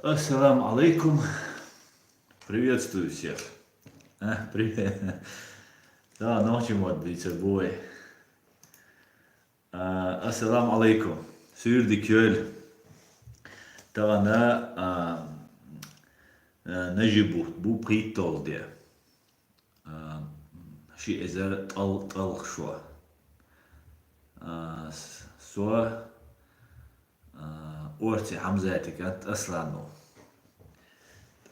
Ассаламу алейкум. Приветствую всех. Привет. Да, ночью вот быть бой. Ассаламу алейкум. Сюрди кёль. Тана نجيبو بو بريتول دي شي ازر طل شو سو اورتي حمزاتي كانت اصلا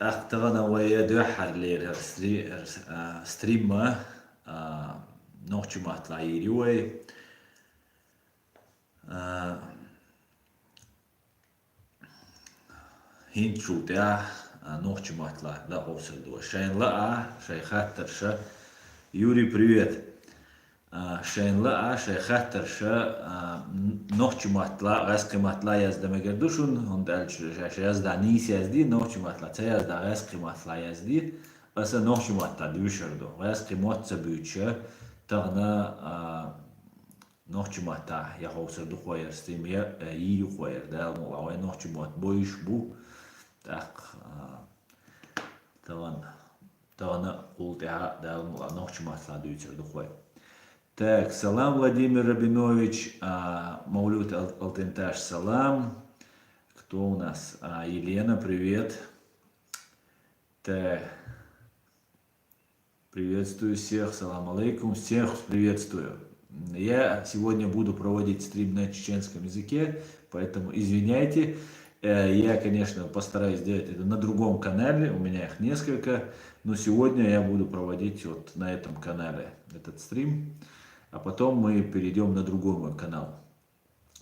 أختغنا ويا دوحر لير ستريم نوچو ما تلاقي وي هينشو تاع نوچو ما تلاقي لا أوصل دو شين لا شي خاطر شا يوري بريوت شين لا شي خاطر شا نوچو ما تلاقي غاسك ما تلاقي يزد مقردوشون هندال شي يزد نيس يزدي نوچو ما تلاقي تا يزد غاسك ما تلاقي يزدي أصلا نوچو ما تلاقي دوشردو غاسك ما تسبيوتشا تغنا نوچو ما تا يا هوسر دو خوير ستيم يا يي خوير دال مو او نوچو ما بويش بو так тағана ултиха дал ночью масла дүйцер духой. Так, салам, Владимир Рабинович, Маулют Алтенташ, салам. Кто у нас? Елена, привет. Так, приветствую всех, салам алейкум, всех приветствую. Я сегодня буду проводить стрим на чеченском языке, поэтому извиняйте. Я, конечно, постараюсь сделать это на другом канале, у меня их несколько, но сегодня я буду проводить вот на этом канале этот стрим, а потом мы перейдем на другой мой канал.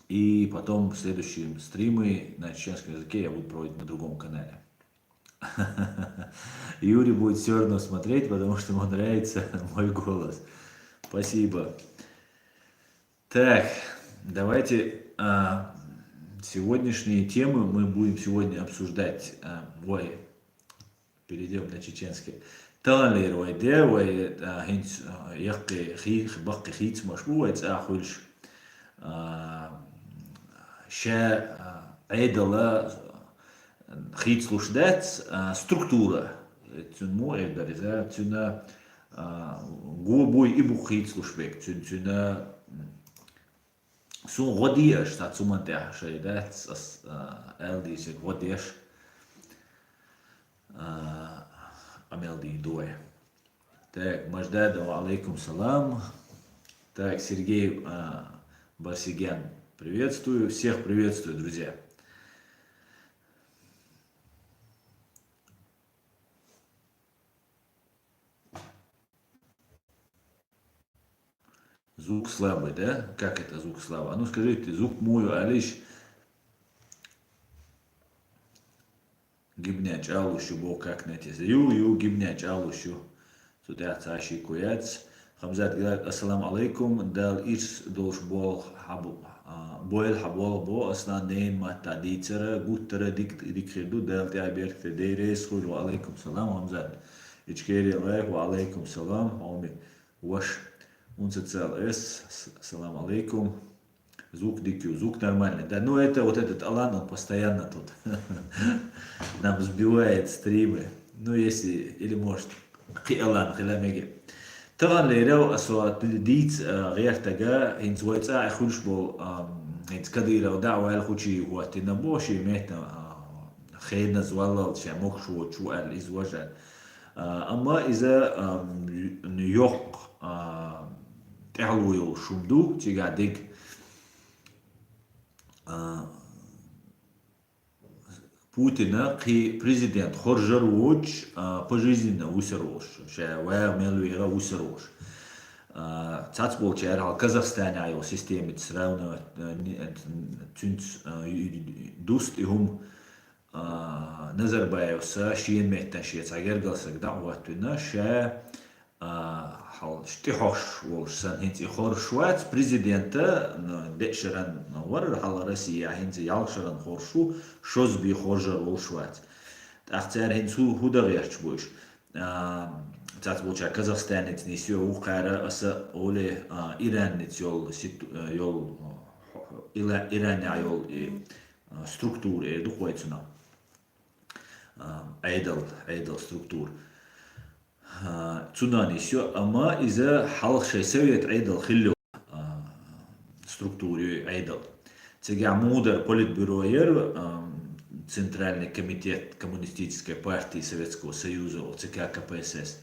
И потом следующие стримы на чеченском языке я буду проводить на другом канале. Юрий будет все равно смотреть, потому что ему нравится мой голос. Спасибо. Так, давайте... Сегодняшние темы мы будем сегодня обсуждать. Ой, перейдем на чеченский. Талер ой де ой хинц яхки хих бакки хиц машбу ой цахульш ша айдала хиц лушдец структура. Цун мой эдер цуна губой ибу хиц лушбек цуна Sun rodieș, tā cumantē šeit dēts, eldīs ir rodieș, амелди дуэ. Так, Маждада, алейкум салам. Так, Сергей Барсигян, приветствую, всех приветствую, друзья. Звук слабый, да? Как это звук слабый? А ну скажите, звук мой, алиш гибняч алушу бо как нетис. Ю гибняч алушу. Сюда цаши куяц. Хамзат говорит, ассаламу алейкум, дал иш долш бол бойл хабол бо аслан нейн мата дицера гуттера дикхирду дал тябер федерес хулу алейкум салам Хамзат. Ичкери лайк ва алейкум салам. Ами ваш Унцецел С, салам алейкум. Звук дикю, звук нормальный. Да, ну это вот этот Алан, он постоянно тут нам сбивает стримы. Ну если, или может, Алан, хиламеги. طبعا ليرو أصوات ديت غير تجا هنز ويتسا يخلش بو هنز كديرة ودعوة الخوشي هو تنبوشي مهتنا خيرنا زوالل شاموك شو الإزواج أما إذا نيويورك تعلويو شمدو تيجا ديك Путина ки президент хоржаруч пожизненно усерош, ше вая мелуира усерош. Цацбол чарал Казахстане айо системит сравно цунц дуст ихум Назарбаев са шиен меттен шиец агергалсак дауатуна ше حال اشتحوش والسن هنتي خور شوات بريزيدنتا دشرن ور حال روسيا هنتي يالشرن خورشو شوز بي خورجر والشوات اختار هنتو هودا غيرش بوش تاعت بولشا كازاخستان نتنيسيو وقارا اسا اولي ايران نتيول يول ايران يول ستруктуре دخويتنا عيدل структур. Цунани все, ама иза халх шей совет عيدل خلو структуре عيدل. Цега мудр политбюроер, Центральный комитет Коммунистической партии Советского Союза, ЦК КПСС.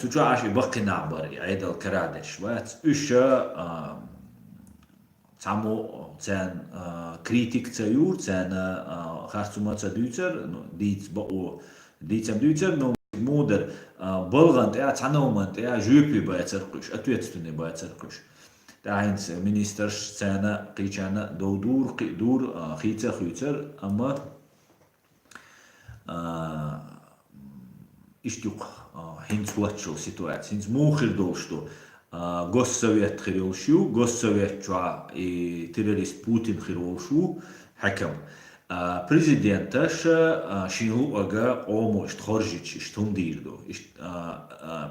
Цуча аш и баки набари, عيدل كرادش. وات إيشا Само цен критик цаюр, цен харцума цадюцер, дицам дюцер, но мудер болган теа цаноман теа жюпи байцеркуш, ответственный байцеркуш. Таинц министр цена кичана доудур хица хюцер, ама иштюк хинц ватшо ситуация, хинц мухир долшто. Госсовет خيرولشو госсовет чуа и террорист Путин خيرولشو حكم президенташ шинлу ага омо штхоржич штундирдо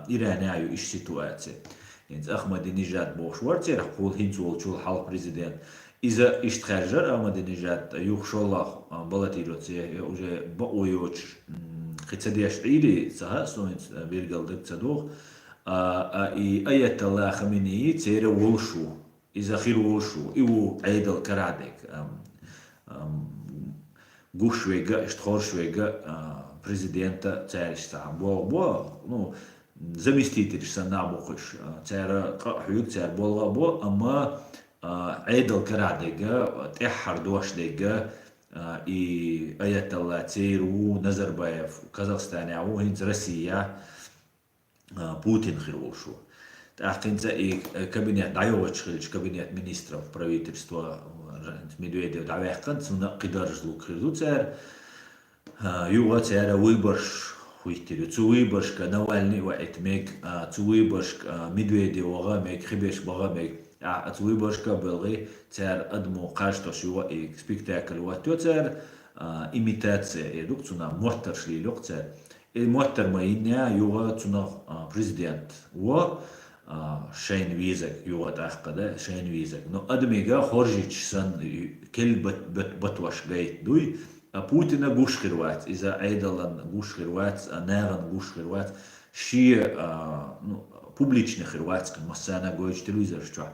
Ираняю иш ситуация инц Ахмадинежад бошвартер хул хинцулчул хал президент иза иштхаржар Ахмадинежад юхшоллах балатироце уже баойоч хицадиаш ири саха соинц биргалдык цадох и Аятолла Хаминеи цере волшу, изахир волшу, иу عيدل كرادك гушвега, штхоршвега президента цариста. Ну, заместитель санабухыш, цара хюк цар болга ама عيدل كرادك تحر دوشدك и Аятолла церу Назарбаев, Казахстан, ау хинц Россия. Путин хиролшу. Ахтинца и кабинет дайовачхилич, кабинет министров правительства Медведев давехкан, цуна кидаржлук хирдуцер, юга цера выборш хуйтерю, цу выборшка Навальный ваит мег, цу выборшка Медведева мег, хибеш бага мег, цу выборшка белги цер адму кажтош юга и спектакль ватё цер имитация, едук цуна мортаршли люк цер. Моттер маиня юга цуна президент و شين ويزك يوغا تاخقدا شين ويزك но адмига хоржич сан кел батваш гайт дуй Путина гушхирват иза айдалан гушхирват наган гушхирват ши публичный хирватский массана гоич телевизор что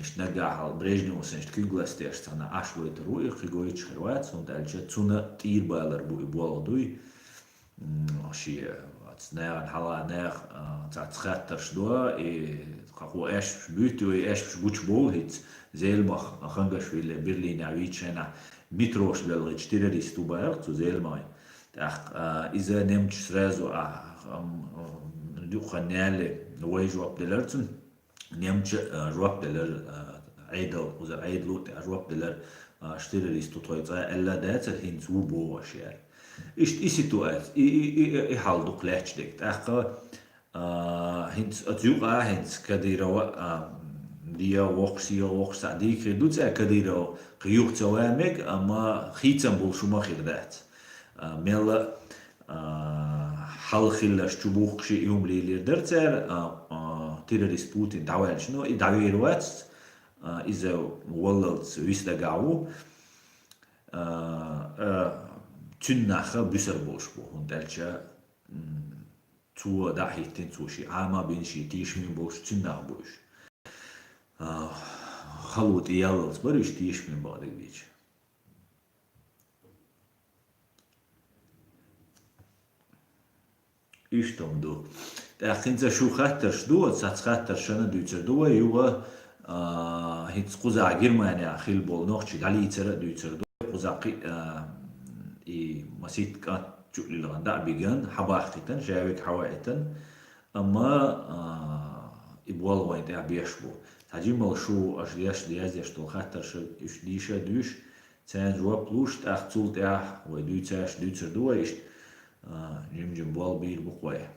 шнагахал Брежневу сенш кюгластеш сана ашлойт руи хигоич хирват сон дальше цуна тирбалер буй شي ناغن حلا ناغ تخاطر شدوا и خو اش بيتو اش بوش بول هيت زيلمخ خنگش في برلين اويچنا متروش белгыч террорист убайр цу зельмай так иза немч сразу духаняли войжоп делерцун немч жоп делер عيدل وزر عيدلو жоп делер террорист тойца элла дацер хин цу бошер إيش سيتوات حال دقلاتش ديك أخا هنس أتجوقا هنس كديروا ديا وقس عديك دوت كديروا قيوق توامك أما خيتم بولشو ما خيردات ميلا حال خلاش تبوق شيء يوم ليلي درتر تيروريست بوتين دعوال شنو دعويروات إذا وللت ويستقعو تناخا بسر بوش بو هندالشا تو داحيتين توشي عاما بين شي تيش من بوش تناخ بوش خلوت ايالوز بريش تيش من بعدك بيش ايش توم دو تاخينزا شو خاترش دو ساتس خاترش انا دوتر دو يوغا هيتس قوزا جرمانيا خيل بول نوخشي دالي يتر دوتر دو قوزا и масит кат чулилган да биган хабахтан жавик хавайтан ама ибвалвай да бешбу таджимал шу ажяш лязя что хатар ш диша душ цен жуап луш тахцул та вай дуцаш дуцер дуайш жим бал бир буквай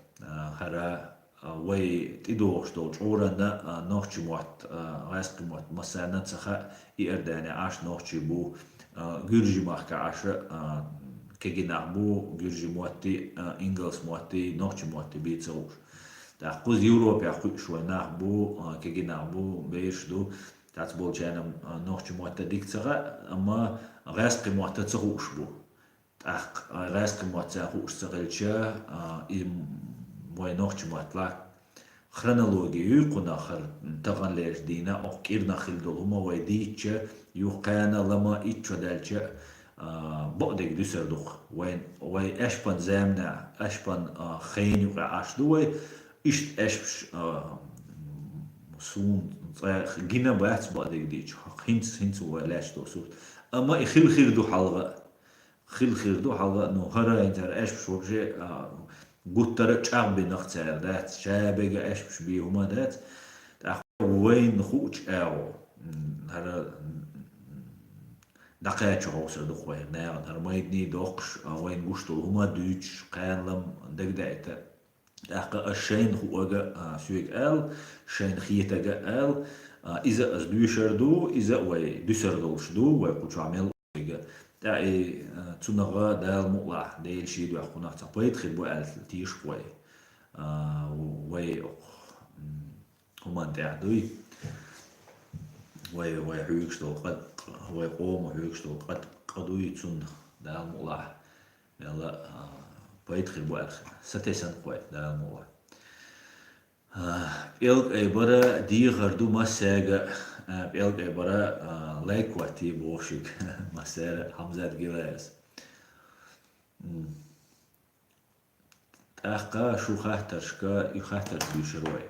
хара вай тидо что чорана нохчимот раскимот масана цаха и эрдане аш нохчибу Gürjimach kaasha keginarbu Gürjimuati Ingelsmuati Nochchimuati bitsos. Da kuz Europa shwanarbu keginarbu beishdu tats bolchanam Nochchimuata diktsara ama restqimuata tsurushbu. راسك موتسا خوش سقلشا موي نوخش موتلا خرونولوجي يقنا خر تغن ليش دينا أو كيرنا خلدو هما ويديتش يقانا لما إتشو دالش بقدك دوسردوخ وين أشبن زامنا أشبن خين يقع أشدوي إشت أشبش سون جينا بيعت بقدك ديتش هنس ولاش دوسوت أما يخيل خير دو حلقة خيل دو حلقة نو هرا انتر أشبش وبشي قلت ترى شعب بنختار ذات شابقة أشبش بيهما ذات وين خوش أو هذا دقيقة هوسر دخوي نعم هذا ما يدني دقش وين قشتو هما دوتش قانلم دقدقة أحق الشين خوجا سويك آل شين خيتة آل إذا أزدوشر دو إذا وي دوسردوش دو وي كوش عمل داعي تنغا دال مقلع ديل شي دو أخونا تبايت خير بو آل تيش وي وي هما داعدوي وي حيوكشتو قد وي قوم حيوكشتو قد قدوي تن دال مقلع يلا بايت خير بو آل ستيسن قوي دال مقلع بيلق أي برا دي غردو ما ساقا بيلق أي برا لايك واتي بوشك ما سارة حمزة جلاس تأخا شو خاطر شكا يخاطر بيشروي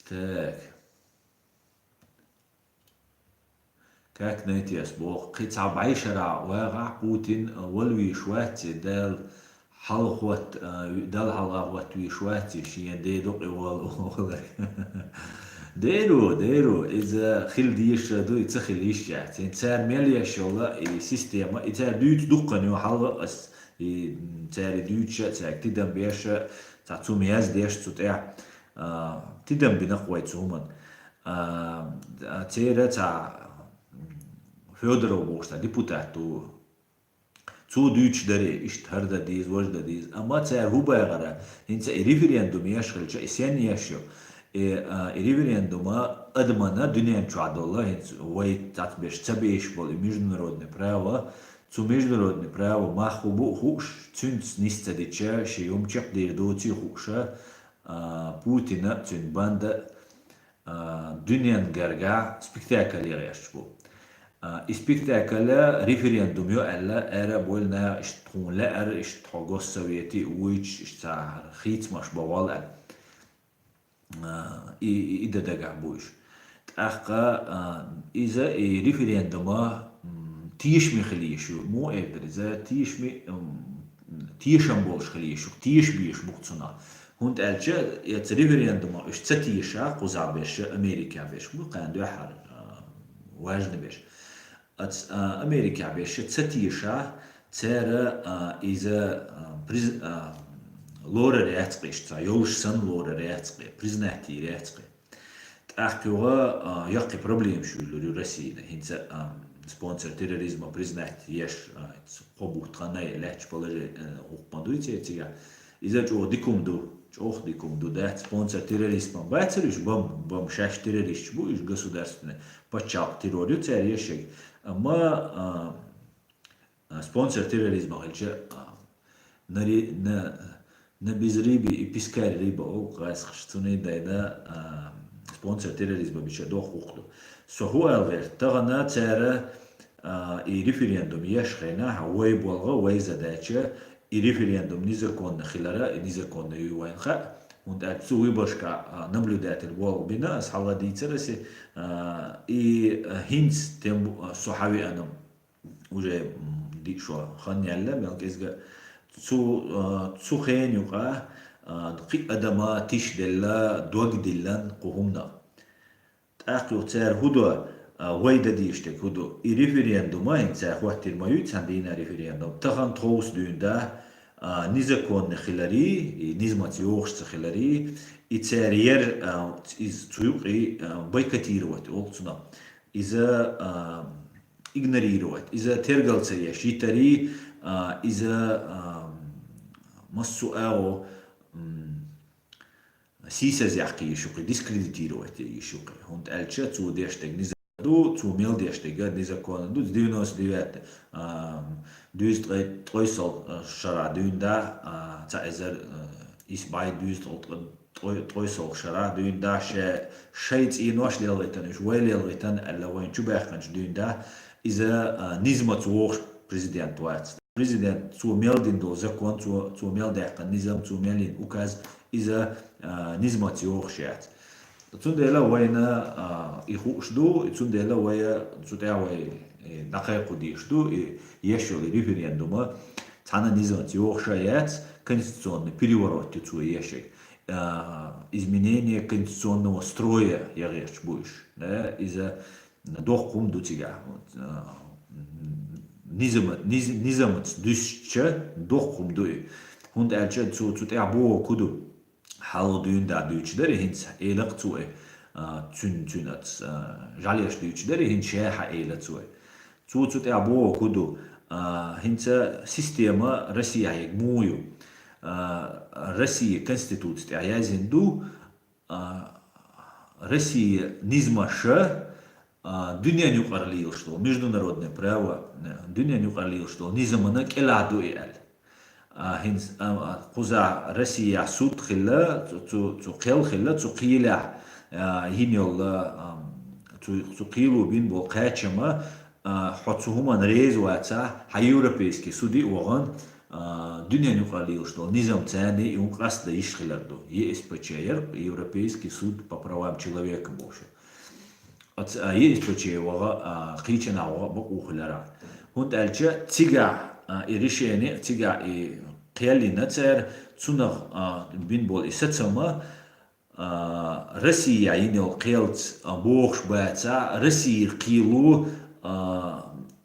تاك كاك نيتي أسبوع قيت عبعي شرع واقع بوتين ولوي شواتي دال حلقوت دال حلقوت ويشواتي شي ديدو قوال ديرو إذا خل ديش دو يتسخل إيش يعني إنسان مالي شغلة سيستم إنسان دوت دقني وحلقة أس إنسان دوت شيء تاك تدم بيش تعطو مياز ديش تطيع تدم بنقوة تومن تيرا تاع فيودرو بوشتا ديبوتاتو تو دوتش داري اشتهردا ديز وجدا ديز اما تاع هو باغرا انت ريفيريندوم يشغل جا اسيان يشيو ريفيريندوم ادمنا دنيا تشعد الله وي تاتبش تبيش بول международное право цу международное право махубу хуш цюнц нистадича шиумчак дирдоти хуша Путина цюн банда дünyan garga spektakl yarashbu spektakl referendum yo alla era bolna ishtun la er ishtogos sovieti uich ishtar khit mash bawal ida daga bush تأخا إذا ريفرندوم تيش مي خليشو مو إبر إذا تيش مي تيشم بولش خليشو تيش بيش مقتصنا هند ألجا يت ريفرندوم إش تتيشا قزع بيش أمريكا بيش مو قاندو حر واجن بيش أمريكا بيش تتيشا ترى إذا لورا رياتقيش تا يولش سن لورا رياتقي بريزناتي رياتقي تأخوا يقي проблем شو اللي روسيا هنسا спонсор терроризма признать еш قبوت قناة لاتش بالله وقبضويتي تيجا إذا جو ديكم دو ده спонсор терроризма باتريش بام شاش террорист بو إيش государственный почав террорию царь ешек أما спонсор терроризма غلجة на безрибе и пискарь риба о гасхш цуны дайда спонсор терроризма бича до хуклу سهو الغير تغنى ترى ريفرندوم يشخينا هواي بولغا ويزداتشا ريفرندوم نيزركون خلارا نيزركون يوين خا und تسوي باشكا наблюдать البول بنا أصحاب ديترسي هينس تم صحابي أنا уже دي شو خاني على ملك إزجا تسو خين يقع قي أدما تيش دلا دوق دلان قهمنا تأخذ تار هدوء ويدا ديشتك هدوء ريفرندوم ما إنسان وقت المايوت عندنا ريفرندوم تخن توس دون ده نيزكون خلاري نيزمات يوخش خلاري إتسارير إز تيوقي بايكاتيروات أولتنا إذا إغنريروات إذا ترجل سريع شيتري إذا مسؤول сисез яхки ишуки дискредитировать ишуки. Хунд элче цу дештег низаду, цу мел дештега низакон ду 99 düz тройсол шара дюнда цаизер ис бай düz тройсол шара дюнда шейц и нош лелитан иш вейлелитан алла вайн чубахканч дюнда иза низма цуох президент вац. Президент цу мелдин до закон цу мелдахкан низам цу мелин указ иза низма цуох шат. Цундела вайна ихушду цундела вая цутявай дақайқу дейшду ешёли референдума цана низма цуох шаят конституционный переворот цу ешек. Изменение конституционного строя ягеш будешь, да, из-за дохкум дутига. Низамец душча дохкум дуй. Хунд элча цу цутябо куду хал дуйнда дучдер хинц элак цуэ цунат жалеш дучдер хинче ха эла цуэ. Цу цутябо куду хинца система Россия ягмую. Россия конституция, а я зинду Россия низмаша дюня не укарлил, что международное право дюня не укарлил, что низамана келаду иал. Хинс куза Россия суд хилла, цу кел хилла, цу киля хиньол цу килу бин бол качама хотсухуман резуаца ха европейский суди оган Dünya нюхалил, что низам цены и он красно ишхиларду. ЕСПЧР, Европейский суд по правам человека больше. От ЕСПЧР вага хичена вага бакухлара. Хунд альча тига и решение тига и киалина цер цунах бин бол и сацама Россия инел киалц бохш баца Россия килу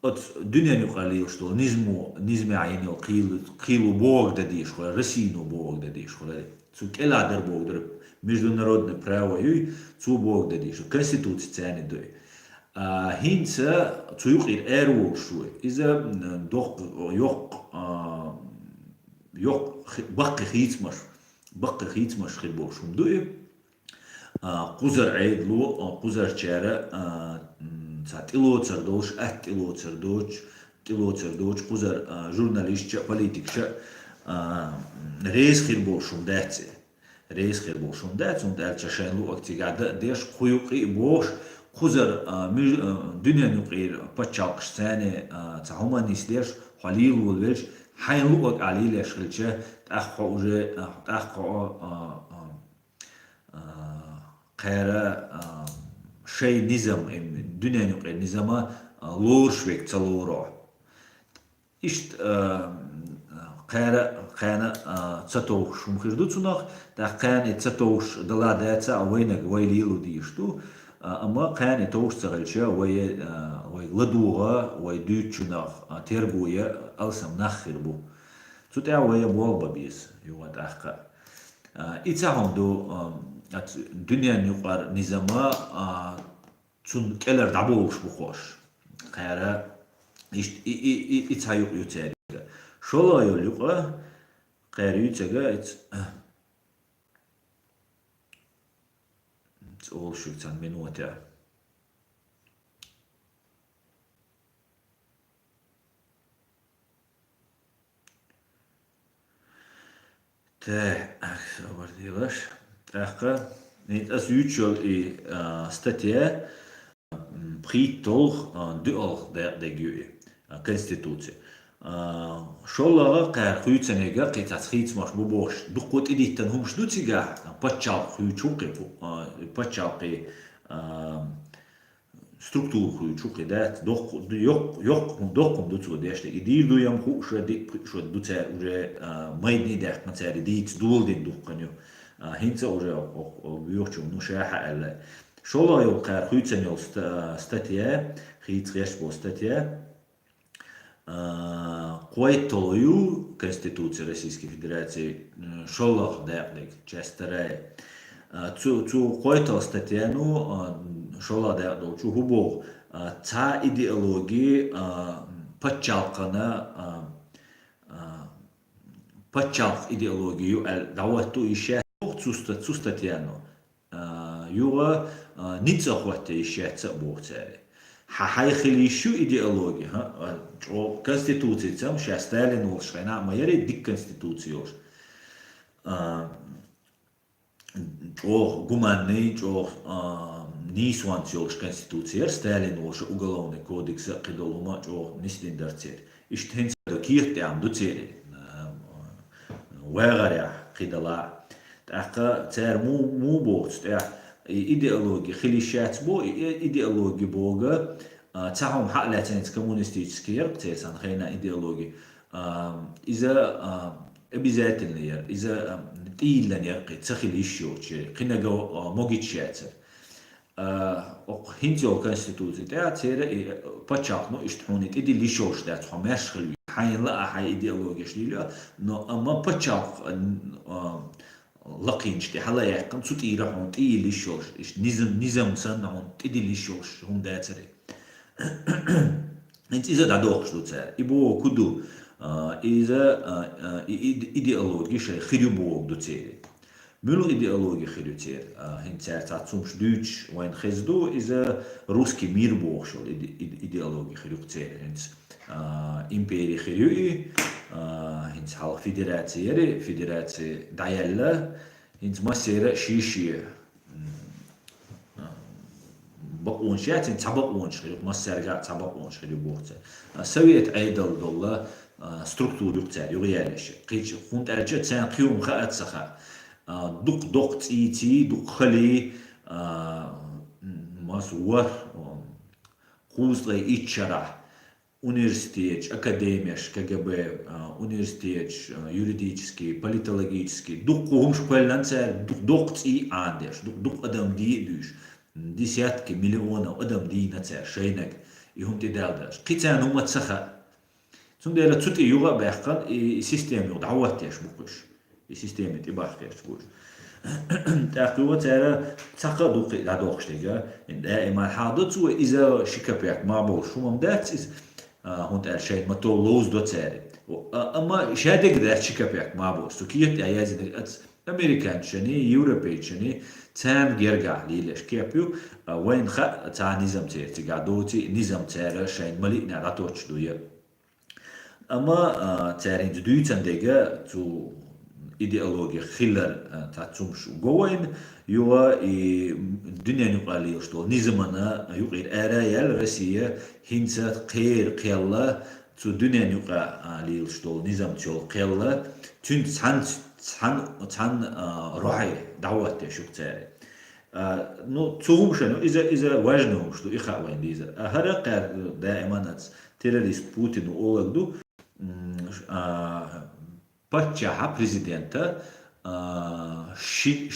от dünya нюхалил, что низме айнил килу бог дадиш, хола Российну бог дадиш, хола цу келадер бог дадиш, международное право юй цу бог дадиш, конституция цяни дой. Хинца цу юк ир эрвол шуй, иза дох йок бакки хитмаш хилбол шум дой. Кузар айдлу, кузар чара тилоцер дош, тилоцер дош, кузар журналистча, политикча, рейс хилбол шум дәтсе. Рейс хилбол шум дәтсе, und elcha шенлу актигада деш хуюқи бош, кузар dünya нюқир пачалқш цәне, цахуманис деш, халил волвеш, хайнлу ак алилеш хилча, тахқа уже, тахқа қайра шей низам dünya нюқир низама лоршвек цалуро. Ишт қайна цатоуш шумхижду цунах, да қайна цатоуш дала дәца авайнак вайлилу дишту, ама қайна тоуш цағалча вай ладуға, вай дючунах тергуя алсам нахирбу. Цутя вай болба бис, югат ахқа. Ицахамду dünya nüqar nizama çun keler daboluş bu xoş. Qayara içayuq yüçəri. Şola yoluqa qayara yüçəga oluşuqsan minuta. Var diyorlar. Така, as usual i статья притол дуал дегюи конституция. Шоллага кар хуйценега китас хитмаш бубош дукот идиттен хумш дутига пачал хуйчуки пачалки структуру хуйчуки да yok дутсу деште идир дуям хуша ди шо дуце уже майдни дах мацари дит дулдин дукканю Hinza уже вьючум ну шаха алла. Шола йол кар хуйцен йол статья, хит решбо статья. Койтолую Конституции Российской Федерации шолах дәрлек частарай. Цу койтол статья ну шола дәрлек цу хубо ца идеологии пачалк идеологию ал даватту ише цу статьяну. Юга ницахвате ищется бухцари. Хахайхили ищу идеология. Конституция цам сейчас Сталин волшайна, майори дик конституциёш. Гуманный, нисуан цёлш конституция, Сталин волш уголовный кодекс қидолума нистин дарцер. Иштенс до кирте ам дуцери. Вегаря қидала. Тақа цер му боц, идеология хилишац бо идеология бога. Цахом хаклатинец коммунистический ярк цесан хайна идеология. Иза обязательно иза тилан ярки цахил еще че кинаго могичац. Хинтио конституция театера и почакно иштхунит иди лишош да тхамешхли хайла хай идеология шлила но ама почак لقينش حلا يحكم صوت يروحون تيلي شوش إيش نظام صنعون تيلي شوش هم داتري أنت إذا دادوخش دوتسر يبو كدو إذا إيديولوجي شيء خيرو بوق دوتسر ملو إيديولوجي خيرو تير هن تعتصمش دوتش وين خزدو إذا روسكي مير بوق شو إيديولوجي خيرو تير هنت إمبيري خيرو هنت حال فيدراتي دايلا هنت مسيرة شيشي بقونش يعني تبقونش خير مسيرة تبقونش خير بوقت سويت أيدل دولا ستركتور يقتل يغيالش قيش كنت أرجع تنقيوم خاء سخاء دق تيتي دق خلي مسور قوزلي إتشرح университет, академияш, КГБ, университет, юридический, политологический, дух ком школьный царь, дух и андеш, дух адам диедуш, десятки миллионов адам ди на царь, шейнек, и хум тидалдаш. Китян умат саха. Цун дела цут и юга бахкан и система дауатеш букуш, и система тибахкеш букуш. تأخذوا ترى تقدوا دادوخشتيجا دائما حاضر إذا شكبيك ما بول شو ممدات هون الشيء ما تولوز دو تاري أما شادك ده شكبيك ما بول سكيت أيازن الأتس أمريكان شني يوروبي شني تام جرجع ليش كيبيو وين خا تاع نظام تير تقعدوتي نظام تير شيء ملينا راتوش دويا أما تارين دوي تندجا تو идеология хиллер тацумш гоин юа и дунья нюкали что низмана юqir араял Россия хинцат қир қелла цу дунья нюкали что низам чол қелла тун цан рухай дават шуктари ну цумшано из-за важного что их авайн диза харакар дайман террорист Путин олагду Патчаха президента шин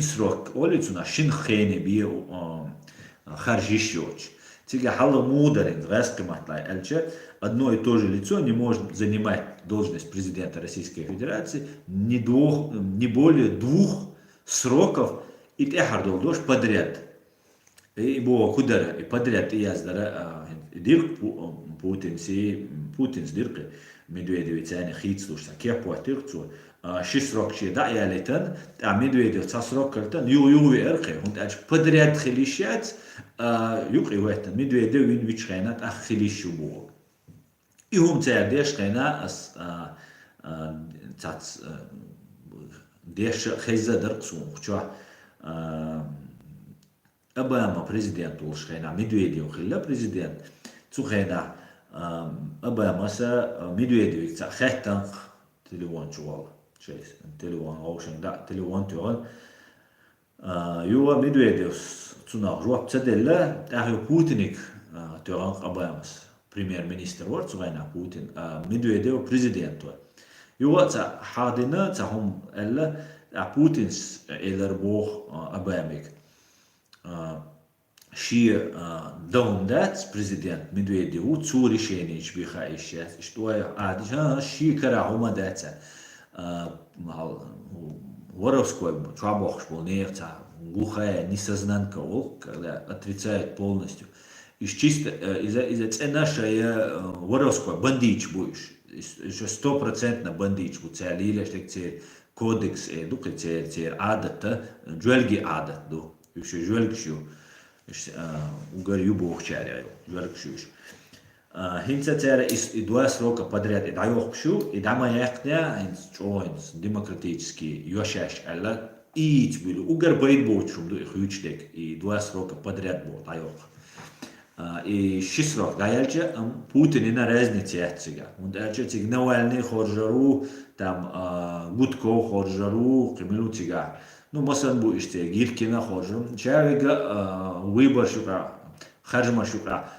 срок олицуна шин хене бие харжищоч. Тига хала мударин раскоматлай эльче одно и то же лицо не может занимать должность президента Российской Федерации не более 2 сроков и техардолдош подряд. И бо кудара и подряд и яздара дирк Путин дирк Медведевич يعني خيط слушай, كيف واتيرتو شيس روك شيء دا يالتن مدويديف تاس روك كرتن يو ارقي هونت اج بدريات خليشات يقي واتن مدويديف وين ويش خينات اخليش بو يهم تاع ديش خينا اس تاع ديش خيزه درقسون خشوا Обама президент ولش خينا مدويديف خلا президент تو خينا Обама са Медведевич са хайтан телевон чувал честь телевон оушен да телевон тюран юа Медведев цуна жуап цаделла ахю Путиник тюран Обамас премьер-министр вот цугайна Путин Медведев президент юа ца хадина ца хум элла Путинс элер бог Обамик شي دوندات президент Медведев цу решение чбиха ищет что а ши кара хума дата воровской чабох шпол нефта глухая несознанка ол когда отрицает полностью из чисто из-за ценашая воровской бандич будешь еще 100% бандич у тебя лиля что كودكس دو كتير عادة جولجي عادة دو يش جولج شو يش وقر يبوخ شارع جولج شوش هنسا ترى إدواس روكا بدريات إدعيوخ شو إدعما يقنع هنس جوينز ديمقراطيسكي يوشاش على إيت بيلو وقر بيد بوت شو دو إخويش ديك إدواس روكا بدريات بوت عيوخ и шисрок даяльче Путинина разница яцега. Und тиг Навальный хоржару, там Гудков хоржару, Кремлю тига. Ну, масан бу иште Гиркина хоржару. Чавига выбор шука, харжма шука,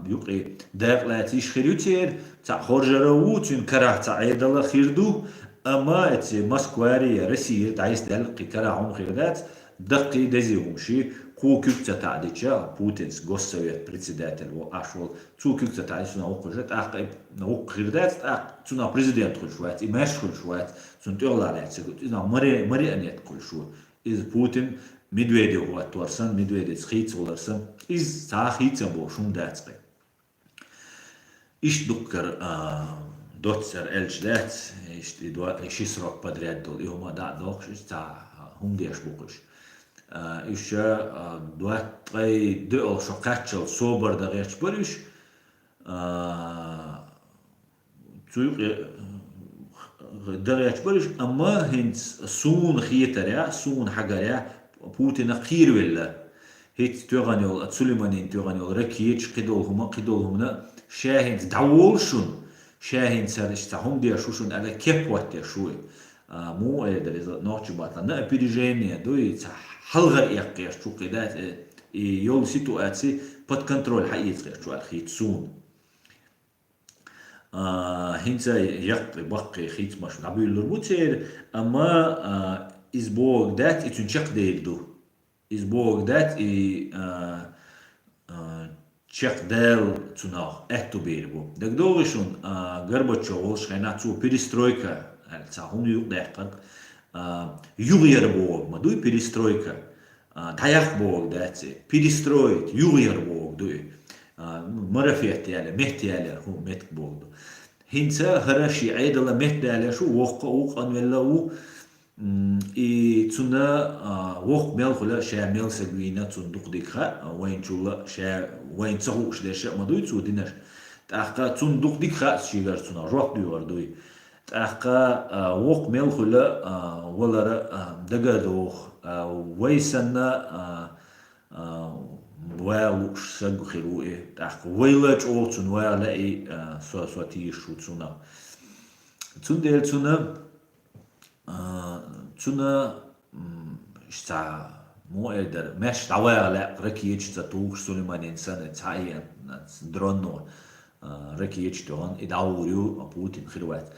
юқи дайклати шхирютер, та хоржару, тюн карах та айдала хирду, ама эти Москвари, Россия, та есть дальки карахум хирдат, дакки дезиумши, Ку кюкца таадича Путинс госсовет председатель во ашвол цу кюкца таадич на окужет на окхирдат цуна президент хулшват и мэш хулшват цун тёрлалет сегут на мари анет хулшу из Путин Медведев вот торсан Медведев схиц оларсан из сахица бо шундацкы иш дуккар дотсер эльчлет иш срок подряд дол и хума да дох ста хундеш букуш еще двадцать два шокачел собор да речь борюш цуй да речь борюш ама хинц сун хиетаря сун хагаря Путина خيرولا هيت تغنيول سليمانين تغنيول ركيتش قدولهما شاهين دعولشون شاهين سرش تهم دي شوشون على كيبوات دي شوي مو ده نوتش باتلا نا опережение دوي حلغر يقيش شو قدات يول سيتواتسي под контроль حقيقي شو الخيت سون هنسا يقي بقي خيت مش نبي الموتير اما izbog dat i čak deldu izbog dat i čak del цунах эту бербу так довишун Горбачев шхайна цу перестройка цахун юг дайкак югер бог мадуй перестройка таяк бог дати перестроить югер бог дуй марафет яля мехт яля ху мет бог хинца хараши айдала мехт яля шу вох анвеллау и цуна вох мел хула ша мел сагвина цундук дикха вайн чула ша вайн цаху шлеша мадуй цу динаш таха цундук дикха шигар цуна рок дуйар дуй таха вох мел хула валара дагадох вайсана вайлуш сагу хируэ таха вайлач ол цун вайла и со тишу цуна цундел цуна цуна шта моэдер мэш давала ракиеч за тух Сулейманин сана цая дронно ракиеч тон и даурю Путин хирват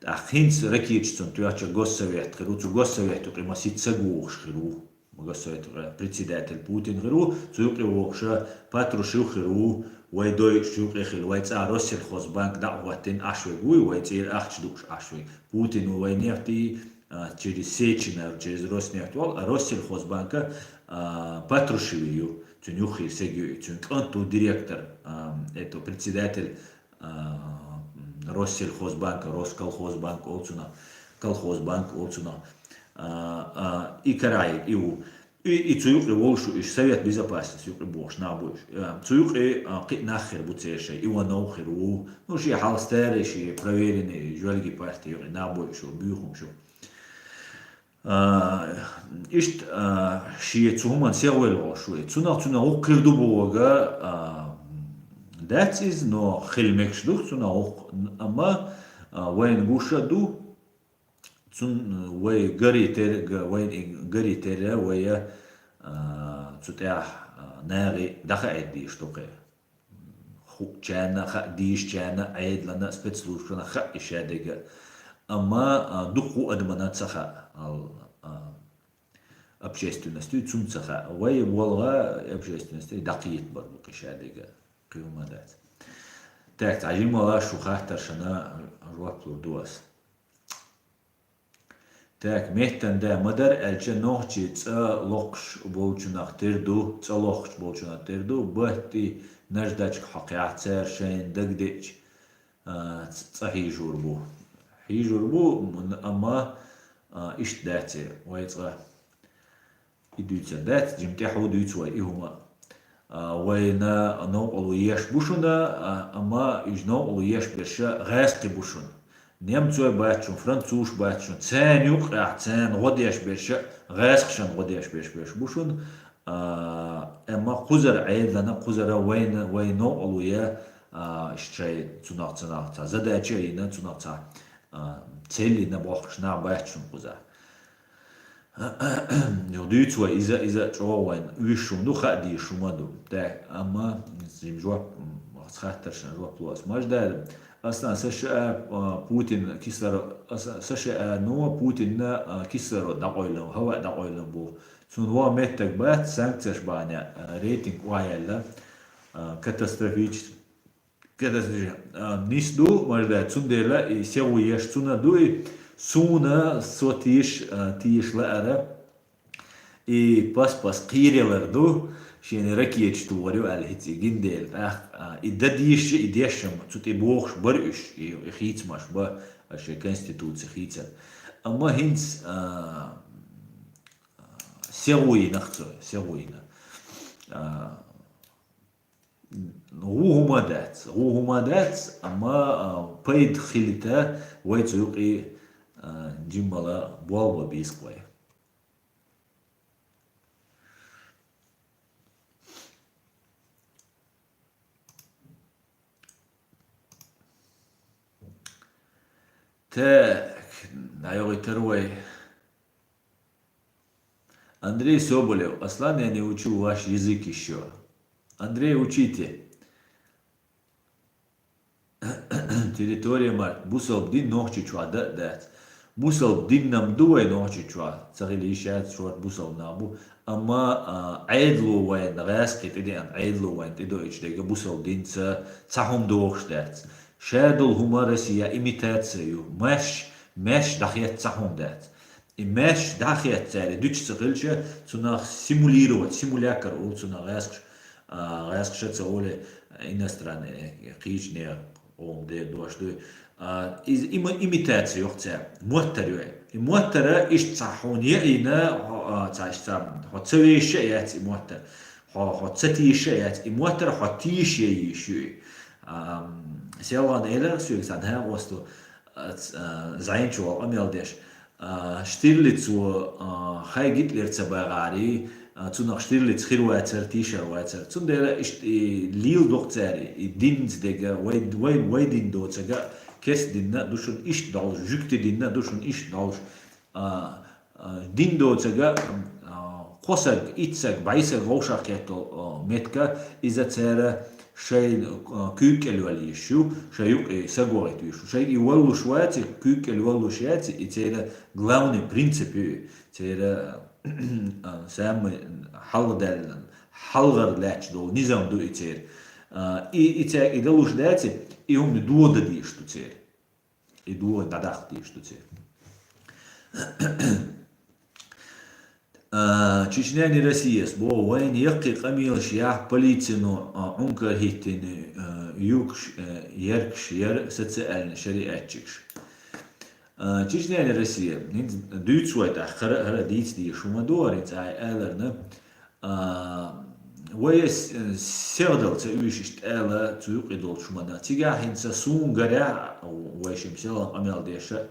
ахинс ракиеч цун туяча госсовет хируцу госсовет примасит цагух хиру госсовет председатель Путин хиру цукривоша патрушил хиру ويدوي شوق إخل ويتسع روسيا الخوزبانك دعوتين أشوي ويتير أخشدوش أشوي بوتين وينيفتي через Сечина, через Роснефть, Россель Хозбанка Патрушевию, Тюнюхи Сегю, Тюнканту директор, это председатель Россель Хозбанка, Росколхозбанк, Олцуна, Колхозбанк, Олцуна, и Карай, и Цуюкли Волшу, и Совет Безопасности, Юкли Бош, Набуш, Цуюкли нахер Буцеша, Иванов Херу, ну, ши Халстеры, ши проверенные, Жюльги партии, Набуш, Бюхум, шо. Ишт шие цуман севел шуе цуна окирду бога that is no хилмекш дух цуна ок ама вайн гушаду цун вай гаритер вая цутя нари дахаэди штуке хукчана дишчана айдлана спецслужбана ха ишадега ама духу адманат саха общественностью цунцаха вай волга общественности дақиет бар букишадега кюмадат так ажимала шухахтар шана жуаплу дуас так мехтанда мадар элче нохчи ца лохш болчунах терду ца лохш болчунах терду бахти наждач хақиатсер шен дагдич ца хижурбу ама إيش داتي ويتغى يدوتي دات جمتي حود يتوى إيهما وينا نوع وياش بوشنا أما يجنو وياش برشا غاسقي بوشن نيمتوي باتشون فرنسوش باتشون تسان يوقع تسان غديش برشا غاسقشن غديش برش بوشن أما قزر عيد لنا قزر وين نوع ويا شيء تناق تا زدا شيء نا تناق تا تسلي نبوخش نا باتشون قزر يوديتوا إذا جوين ويشوم دو خدي شوما دو ده أما زين جوا خاطر شن جوا بلوس ماش ده أصلا سش بوتين كسر سش نو بوتين كسر دقيلهم هوا دقيلهم بو سنوا متك بات سانكتش بانيا ريتنج وايلا كاتاستروفيش نيس دو ماش ده تندلا يسوي يش تنا دو سونا سوتيش تيش لأرا بس قيريلر دو شين ركيتش توريو على هتي جنديل إدديش إديشم تسوتي بوخش برئش يخيت ماش با أشي كونستيتوتسي خيتر أما هنس سوي نختو سوينا هو دات أما بيد خليتا ويتوقي جملا بوالبا بيسكوي Так, наёгы труй. Андрей Соболев, Аслан, я не учу ваш язык еще. Андрей, учите. Территория Марк. Бусал дин нохчи чуа дат. Бусал дин нам дуай нохчи чуа. Цагили ишаят шуат бусал набу. Ама айдлу вайн раски тидиан айдлу вайн тидо ичдега бусал дин цахум дуохш дат. شادل هما رسيا إميتاتسيو ماش دخيات صحون دات ماش دخيات تالي دوتش تغلشة تنا سيموليرو سيمولاكر أو تنا غاسق شات سأولي إنستران قيجني أو دي دوش دوي إما إميتاتسيو يختار موتر موتر إيش تصحون يأينا تعيش تسوي الشيء موتر تستي الشيء موتر حتيش يشوي سيلان إلى سويك سان ها وستو زين شو أميل ديش شتيرلتس و خاي جيت لرتباغاري تون شتيرلتس خير واتر تيشر واتر تون ده إشت ليل دكتوري دينز دعا وين دين دوتشا كيس ديننا دوشون إشت دالش جكت ديننا دوشون إشت دالش دين دوتشا قصق إتسق بعيسق غوشة كتو متكا إذا ترى شيء كوك الوليشو شيء سجوات يشو شيء يولو شواتي كوك الولو شواتي يتيرا главный принцип يتيرا سام حلغر لاتش دول نظام دو يتير يتير يدلوش داتي يهم دودا ديشتو تير يدو داداخ ديشتو تير Чечняне Россия, бо войн якки камил шях полицину ункар хиттин юкш яркш яр социальный шариатчикш. Чечняне Россия, дюйцуайта хара дийц ди шумадорец ай элерна ويس سيردل تأويشت ألا تيوق يدول شمادا تيجا هنسا سون غرا ويشم سيلا أميال ديشا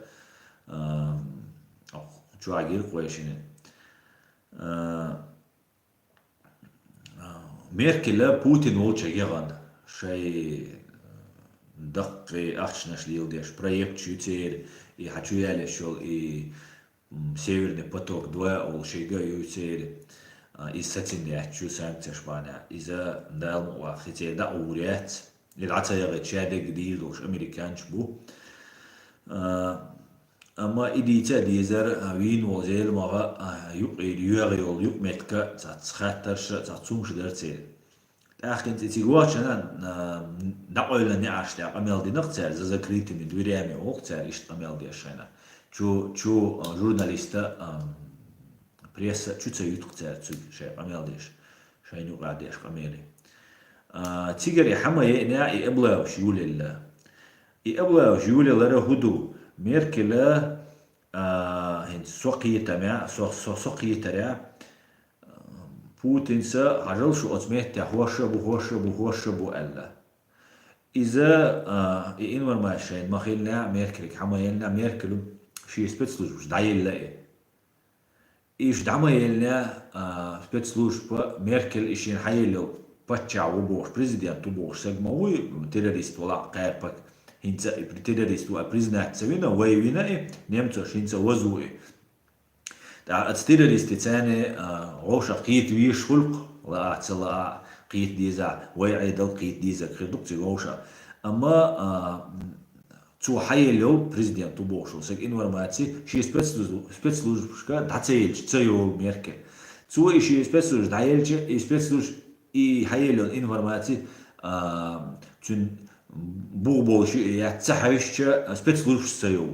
شو عجير قويشين ميركل بوتين ولچ يغان شيء دق أخشناش ليل ديش проект чутер и хочу я лишил и северный поток 2 ол шейга ютер и сатин я чу санкция шпаня из-за дал وخيتي دا اوريات للعتا يغ تشاد جديد وش امريكانش بو اما إديتا ديزر وين وزيل مغا يقيل يغيول يقمتك تخاترش تتصومش درتين لكن تيجواتش أنا نقول لني عشت أميل دي نقطة زي كريت من دوريامي وقتها إيش أميل دي عشنا شو جورناليستا بريس شو تسوي تقطع شيء أميل ديش شيء نوع ديش أميلي تيجري حما ينا يقبله شيول الله يقبله شيول الله هدو ميركلا هن سوقية مع سوقية ترى بوتين سا عجل شو أسمعت هو شبو ألا إذا إنور ما شين ما خلنا ميركل حما يلنا ميركل شيء سبيتسلوش دايل لا إيش دعما يلنا سبيتسلوش ميركل إيشين حيلو بتشع وبوش بريزيدنت وبوش سجموي تيروريست ولا قاربك هنسا تيروريست وبريزنات سوينا وينا نيمتوش هنسا وزوي التيروريست تاني غوشة قيت ويش خلق لا أتصلا قيت ديزا ويعيدل قيت ديزا خدوك غوشة أما تو حيلو بريزيدنت وبوش وسج إنور ماتسي شيء سبيتسلوش كا دعتيلش تسيو ميركل تو شيء سبيتسلوش دعيلش سبيتسلوش إي حيلو إنور ماتسي تون بوبوش يتسحش سبيتسلوش تسيو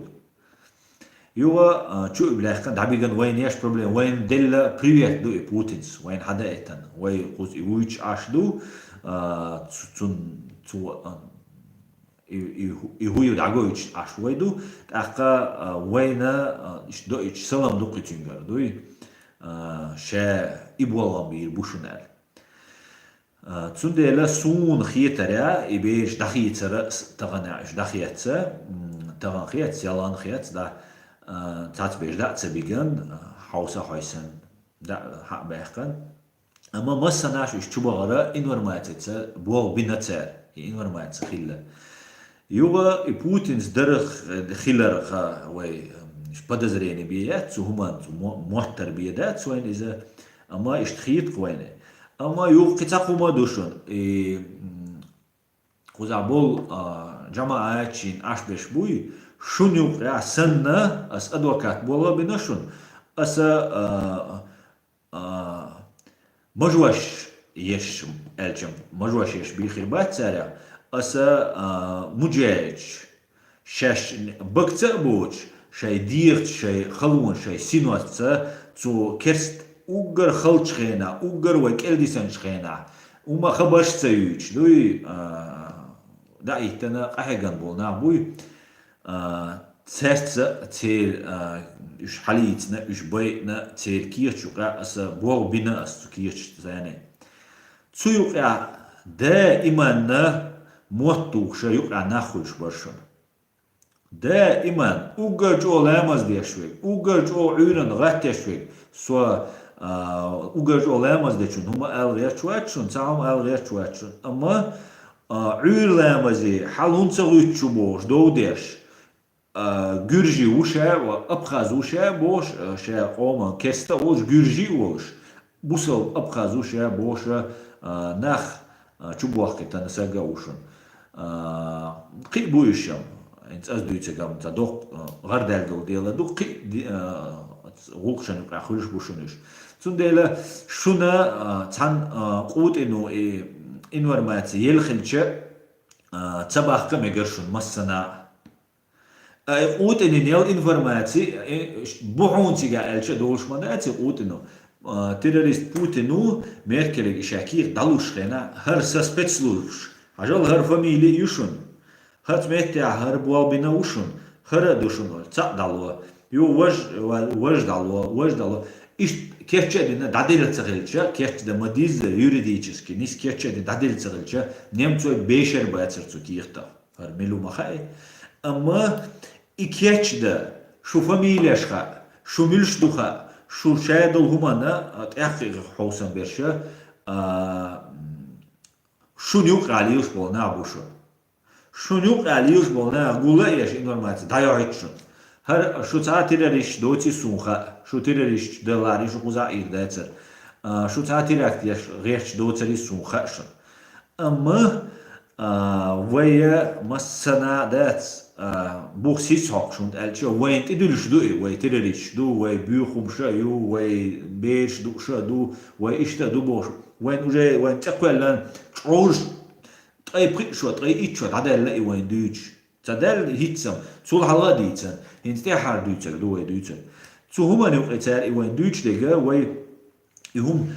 يوا شو بلاخن دعبيجن وين ياش بروبلم وين دل بريفيت دو بوتينز وين حدا إتن وين قص يويش عشدو تون يهوي دعويش عشويدو تأخا وينا إيش دو إيش سلام دو قتينجر دوي شا إبوالله بير بوشنال تون ديلا سون خيترا يبيش دخيتر تغنعش دخيتر تغنخيت يلان خيت دا تات بيش دا تبيجن حوسا حيسن دا حق بيحكن أما مسناش إيش تبغى غرا إنور ما يتسا بوال بينتسر إنور ما يتسا خيلا يوغا بوتينز درخ خيلر خا وي إيش بدزريني بيات سو همان سو موتر بيدات وين إذا أما إيش تخيط كوينه أما يوغ كتاقو ما دوشون خوزعبول جماعة چين عش بيش بوي شون يوغ سنة أس أدوكات بولا بنشون أس مجوش يش ألجم مجوش يش بيخربات سارع أس مجاج شاش بكتا بوش شاي ديرت شاي خلون شاي سينوات تو كرست اوگر خلچ خینا اوگر وکل دیسنش خینا وما خبرش تسويش دوي دا ايتنا قحقن بولنا بوي تسرت تير اش حليتنا اش بيتنا تير كيرش وقع اس بوغ بنا اس كيرش زاني تسو يقع دائما موتو شا يقع ناخوش برشون دائما اوگر جو لامز ديشويك اوگر جو عيرن غتشويك سو اوگر olamaz deçün huma elriya çuatçun taam elriya çuatçun ama ürlamazi halunsa güççü boş doğdeş Gürji uşa ve Abkhaz uşa boş şey olma kesta oş Gürji oş busal Abkhaz uşa boş nah çubuak ketan saga uşun qi bu işam ent az duysa gam ta doq gardaldo dela doq غوقشن قاخوش بوشنش تندلا شونا تان قوت انه انورماتي يلخلچه تباخ كميغرشون مسنا قوت ان نيل انفورماتي بوحونتي قالچه دولشماناتي قوت انه تيروريست بوتينو ميركل شاكير دالوش خنا هر سسبيتسلوش اجل هر فاميلي يشون هات ميتيا هر بوالبينا وشون هر دوشون تا دالو يو وج دالو إيش كيف تشدنا داديل تغلشة كيف تدا مديز يوريديتشسكي نيس كيف تشدنا داديل تغلشة نيمتوي بيشر باتسرتو كيرتا فرميلو مخاي أما إكيتش دا شو فاميلياشخا شو ملشدوخا شو شادل همانا تأخير حوسن برشا شو نيوك عليوش بولنا بوشو شو نيوك عليوش بولنا قولا إيش إنورماتي دايوهيتشون هر شو تعتيرش دوتي سونخا شو تيرش دلاري شو قزائر داتر شو تعتيرش غيرش دوتري سونخا اما ويا مسنا دات بوكسيس هوك شوند الچو وين تدلش دو وي تيرش دو وي بيخوم شايو وي بيش دو شادو وي اشتا دو بوش وين وجاي وين تقولن روج طي بريشو طي ايتشو عدل وين دوتش تدل هيتسم سول حلا ديتسن هنستحر دوتسر دوي دوتسر سو هما نوقتار وين دوتش ديجا وي يهم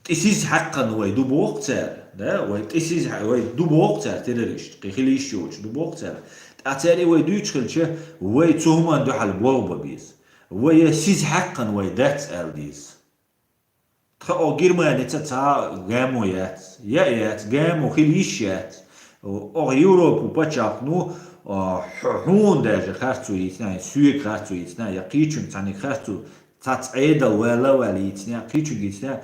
تسيز حقا وي دو بوقتر ده وي تسيز وي دو بوقتر تيريشت قيخليش يوش دو بوقتر أتاري وي دو يتخلش وي تهمان دو حال بوغبا بيز وي سيز حقا وي داتس ألديز تخا جيرمانيا تا غامو يات غامو خليش يات او يوروب وباتشاق نو حون داجة خارتو يتنا سوي خارتو يتنا يقيتشن تاني خارتو تات عيدا ولا يتنا قيتشن يتنا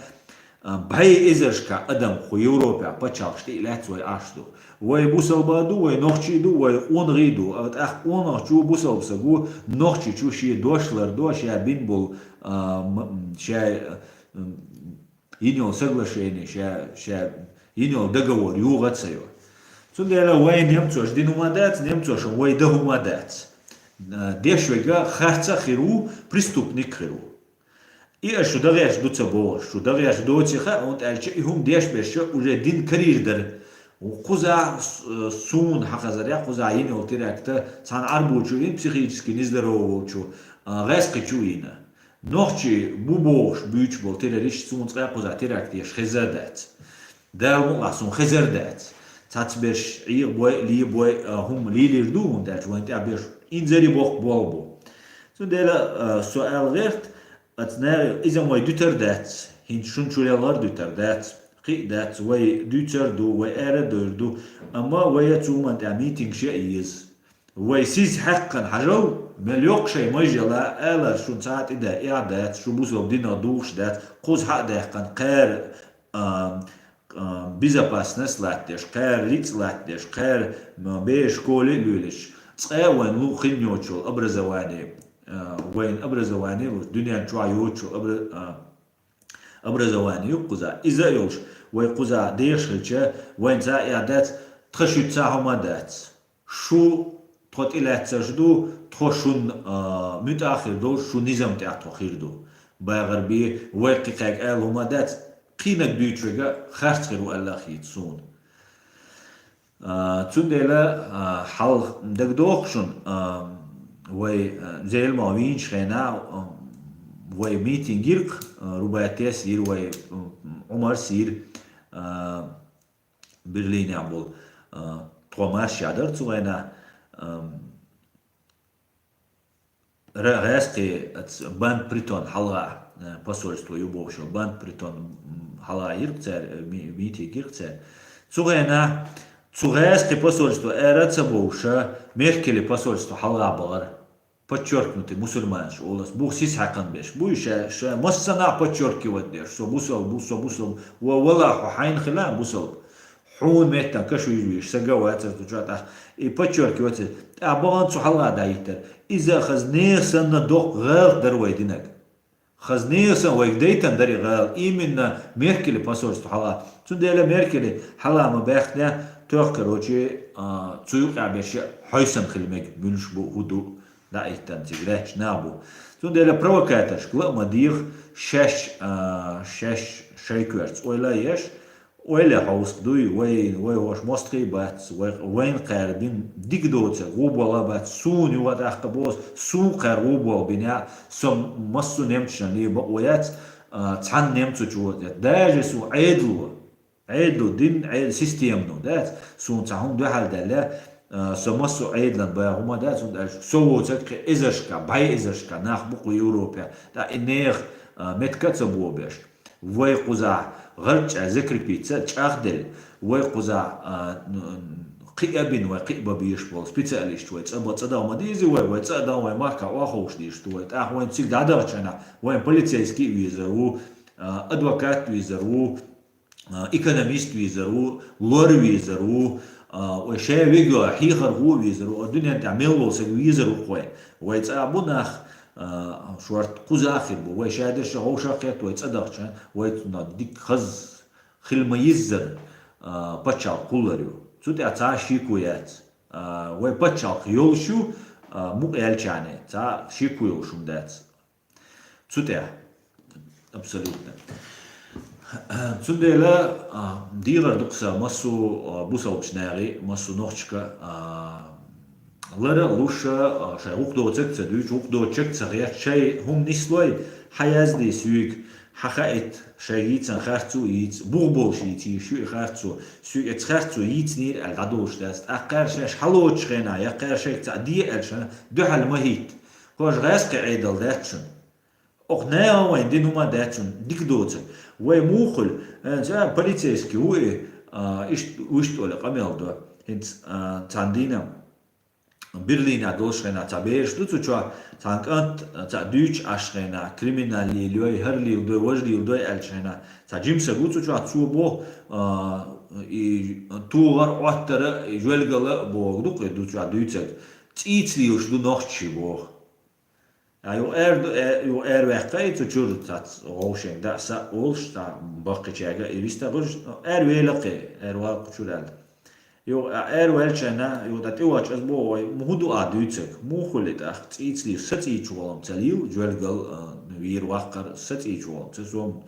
باي إزرشكا أدم خو يوروبا باتشاقشتي إلات وي أشدو وي بوسل بادو وي نوخشيدو وي أونغيدو أت أخ أونغ شو بوسل بسقو نوخشي شو شي دوشلر دوشي بينبول شاي ينيو سغلشيني شاي ينيو دغور يوغت سيو سندلا وي نيمتوش دينو مادات نيمتوش وي دهو مادات ديشويغا خارца خيرو преступник خيرو И что дальше до цього, що дальше до цього, он альче і هم دیش بشه уже دین کریر در قزا سون حقزریا قزا یعنی oltirakta san arbuçuin psixически нездоровочу гасқичуина нохчи бубош büyük bol tereriş sun tsaya قزا terakt yeş xezadat dalmu asun xezadat tatsbeş iyi boy li boy هم lider du und der joint abeş inzeri bok bolbo so dela sual gert أتنا إذا ما يدتر دات هين شون شو لالار دتر دات قي دات وي دتر دو وي أرد دو أما وي تومن تعميتين شيء يز وي سيز حقا حجو مليوق شيء ما يجلا ألا شون ساعات إذا إعداد شو بوسو بدينا دوش دات قوز حق دهقا قار безопасность латдеш قار ريتس لاتدش قار بيش كولي لولش تقاوان لو خنيوتشو образование وين образование الدنيا شويوتشو образование قزا إذا يوش وين قزا ديشلشة وين تا إعداد تخشيت ساهما دات شو تخط إلى تسجدو تخشون متأخر دو شو نظام تأخير دو باغربي وقتك هما دات قينك دويتشوغا خارج غيرو الله خيتسون تندلا حال دقدوخشون وي زي المعوين شخينا وي ميتين جيرك ربايتي سير وي عمر سير برلين يعمل توماس شادر تسوينا رأسكي بان بريتون حلقة посольство юбовшо бан притон حلقة يركتر ميتي جيركتر تسوينا Цугайское посольство Эрацабоуша, Меркель посольство Халабар, подчеркнутый мусульманш, олас, бух сис хакан беш, буйша, ша, массана подчеркивать деш, со бусал, валаху хайн хилам бусал, хун метта, кашу юиш, сагаватер, тучата, и подчеркивать, а балансу хала даитер, иза хазнесан на дох гал дарвайдинак. Хазнесан вайгдейтан дари гал, именно Меркель посольство Хала. Цундела Меркель Хала мабахтня, توك كروجي تسوق عبيش حيسن خلمك بنش بو هدو لا ايتان تجريش نابو تون ديلا بروكاتش كلا مدير شش شيكورتس ولا يش ولا حوس دوي وين واش مستري بات وين قاردين ديك دوت غوبولا بات سوني ودا قبوس سون قروبو بنا سم مسو نمشن لي بقويات تحن نمتو جو داجي سو عيدلو دين عيد سيستيم نو دات سون تاهم دو حال دالا سمسو عيدلن با هما دات سون سو تك ازشكا باي ازشكا ناخ بقو يوروبيا دا انير متكاتسو بوبيش وي قزا غرج ذكر بيتزا تشاخدل وي قزا قيابين وقيبا بيش بول سبيتاليست وي تصبا تصدا مديزي وي تصدا وي ماركا واخوش ديشت وي تاخ وين تسيك دادرچنا وين полицейский ويزرو ادوكات ويزرو ايكونوميست ويزرو لور ويزرو وشاي ويجو حيخر هو ويزرو الدنيا تعملوا ويزرو خوي ويتصابوناخ شورت قزاخر بو ويشادش هو شاقيت ويتصدقش ويتنا ديك خز خلما يزر باتشال قولريو تودي اتا شيكويات وي باتشال يولشو مو الچانه تا شيكو يولشوم دات تودي абсолютно Цундела дилар дукса массу бусалчнари массу норчка лара луша шай ухдо цекца дуч ухдо чекца я чай хум нислой хаязди сюк حخائت شيء خرطو يت بوغبوش يتي شو خرطو شو يتخرطو يتنير العدوش داست أقر شيء حلوش خنا يقر شيء تعدي ألشان ده المهيت كوش غاس كعيدل داتشن أغنيا وين دينو ما داتشن ديك دوتن وموخل زا بوليتسكي هو إيش وش ولا قميل دو هنت تاندينا Berlin Deutschland tabeer stutzu chwa tankant ta Deutsch aschrena kriminali loy herli do wajli do elchena ta jimse gutzu chwa tsu bo tugar otter jwelgala bo duk du chwa Deutschet tsitsli us du nochtchi bo jo wegkeit zu chur tat roschen da sa olsta bakkechaga irista gos welaqe wa chulal Jo welchena jo dat iwach as boy muhudu aduitsek muhulit ach tsitsli satichwam tsaliu jwelgal wir wakkar satichwam tsom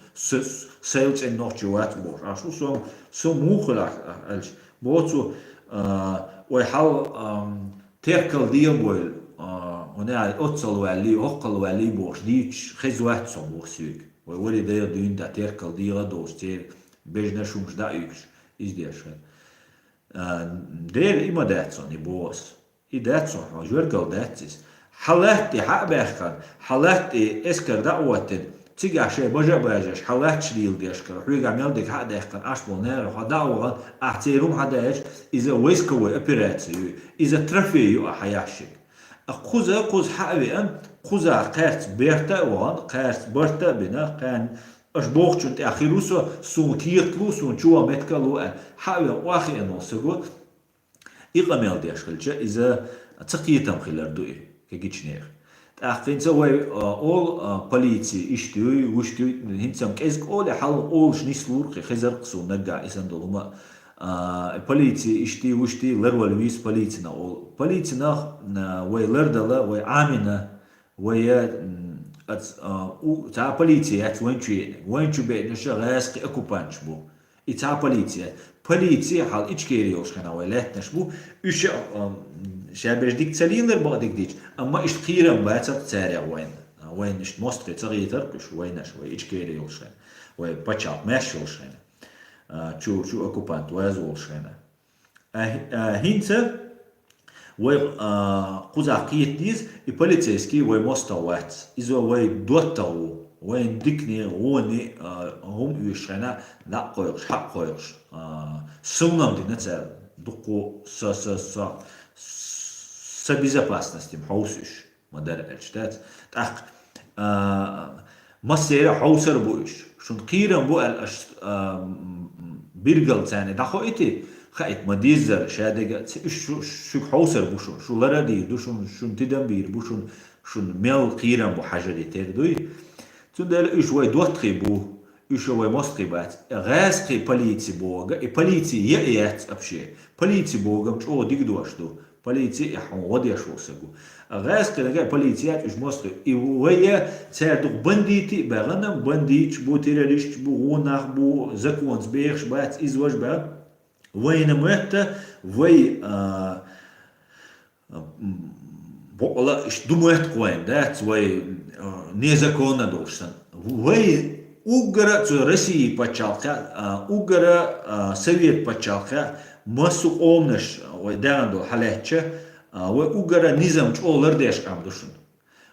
sales en noch jwat bo asu so muhulach als bozu we hal terkel diabol ona otsal wali oqal wali bo dich khizwat so bo sik we wali da dun da terkel dia doster bejna shums da üks is der schon دير إما داتسون يبوس داتسون جورجل داتس حالاتي حقبخن حالاتي اسكر دعوتن تيجي شيء بجاش حالات شليل ديشكر حويجا ميلدك حق ديشكن أصل نار حداوغن أحتيرهم حداش إذا ويسكوي أبيراتي إذا ترفيو أحياشك قوز حقبي أن قوز قارت بيرتا وان قارت برتا بنا كان أشبوخ شنت أخيروسو سون تيرتلو سون شو متكلو أن حاول واخي أنو سجود إقامل ديشكلش إذا تقيتم خلال دوي كجيتشنير تأخذين سوي أول بوليتي إشتوي وشتوي هنتم كيزك أول حال أول شنيسلور خزر قصو نجا إسم دولما بوليتي إشتي وشتي لرول ويس بوليتنا أول بوليتنا وي لردلا وي عامنا وي تا полиция وين بين شغاسك أكوبانش بو إتا полиция حال إيش كيريوش خنا ويلات نشبو إيش شابرش ديك تسلينر بعدك ديك أما إيش خيرا باتر تسارع وين إيش مستقي تغيير كش وين شوي إيش كيريوش خنا وين بتشاط ماشيوش خنا شو أكوبانت وازوش خنا هينتا وي قزاقيت ديز البوليتسكي وي مستوات إذا وي دوتاو وين ديكني غوني هم يشنا لا قويش حق قويش سونام دي نتسال دقو с безопасностью хаусиш модер эльштат так масера хаусер буиш шун قيرم бу ال биргал тани дахоити خايت مديزر شادقة شو حوسر بوشون شو لردي دوشون شون تدمبير بوشون شون ميل قيرم بو حاجة دي تردوي تندل إيش واي دوتخي بو إيش واي مستقي بات غاسقي بوليتي بوغا بوليتي يأيات أبشي بوليتي بوغا مش أو ديك دوش دو بوليتي إحون ودي أشو سقو غاسقي لغا بوليتيات إيش مستقي ويا تاردوغ بنديتي بغنم بنديتش بو تيراليش بو غوناخ بو زكوانز بيخش بات إزواج بات وين مهتا وي بقلا إيش دموهت قوين دات وي نيزاكونا دوشتن وي угара цо России пачалка угара Совет пачалка масу омнаш ой дандо халече ой угара низам чолар деш амдушун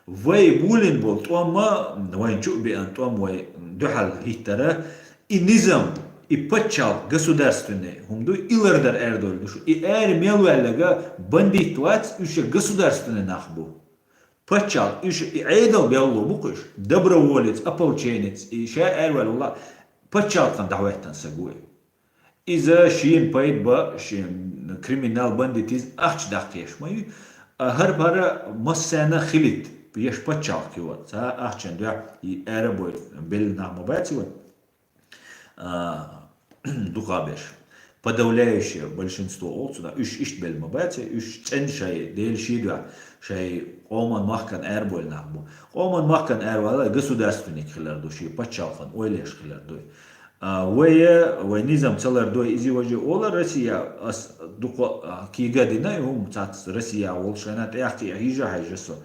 вай булин бол тома вай чуби антом вай духал хиттара и низам и пачал государственный хумду илардар эрдол душу и мелвеллага бандитват уше государственный нахбу Пачал, и айдал беллу букуш, доброволец, ополченец, и ша эрвел улла, пачал там давайтан сагуй. Иза шин пайдба, шин криминал бандитиз, ахч дахкеш маю, хар бара массана хилит, еш пачал кивот, са ахчен дуа, и эрабой, бел нахмабативот, духабеш. Подавляющее большинство отсюда, иш бельмабати, ценшай, дель шидва, шай Оман махкан эрболь нахбу. Оман махкан эрболь государственник хилардуши, пачалхан, ойлеш хилардуй. Вая низам целардуй изи вожи ола Россия дуко кигадина юм цат Россия олшанат яхти хижа хайжасо.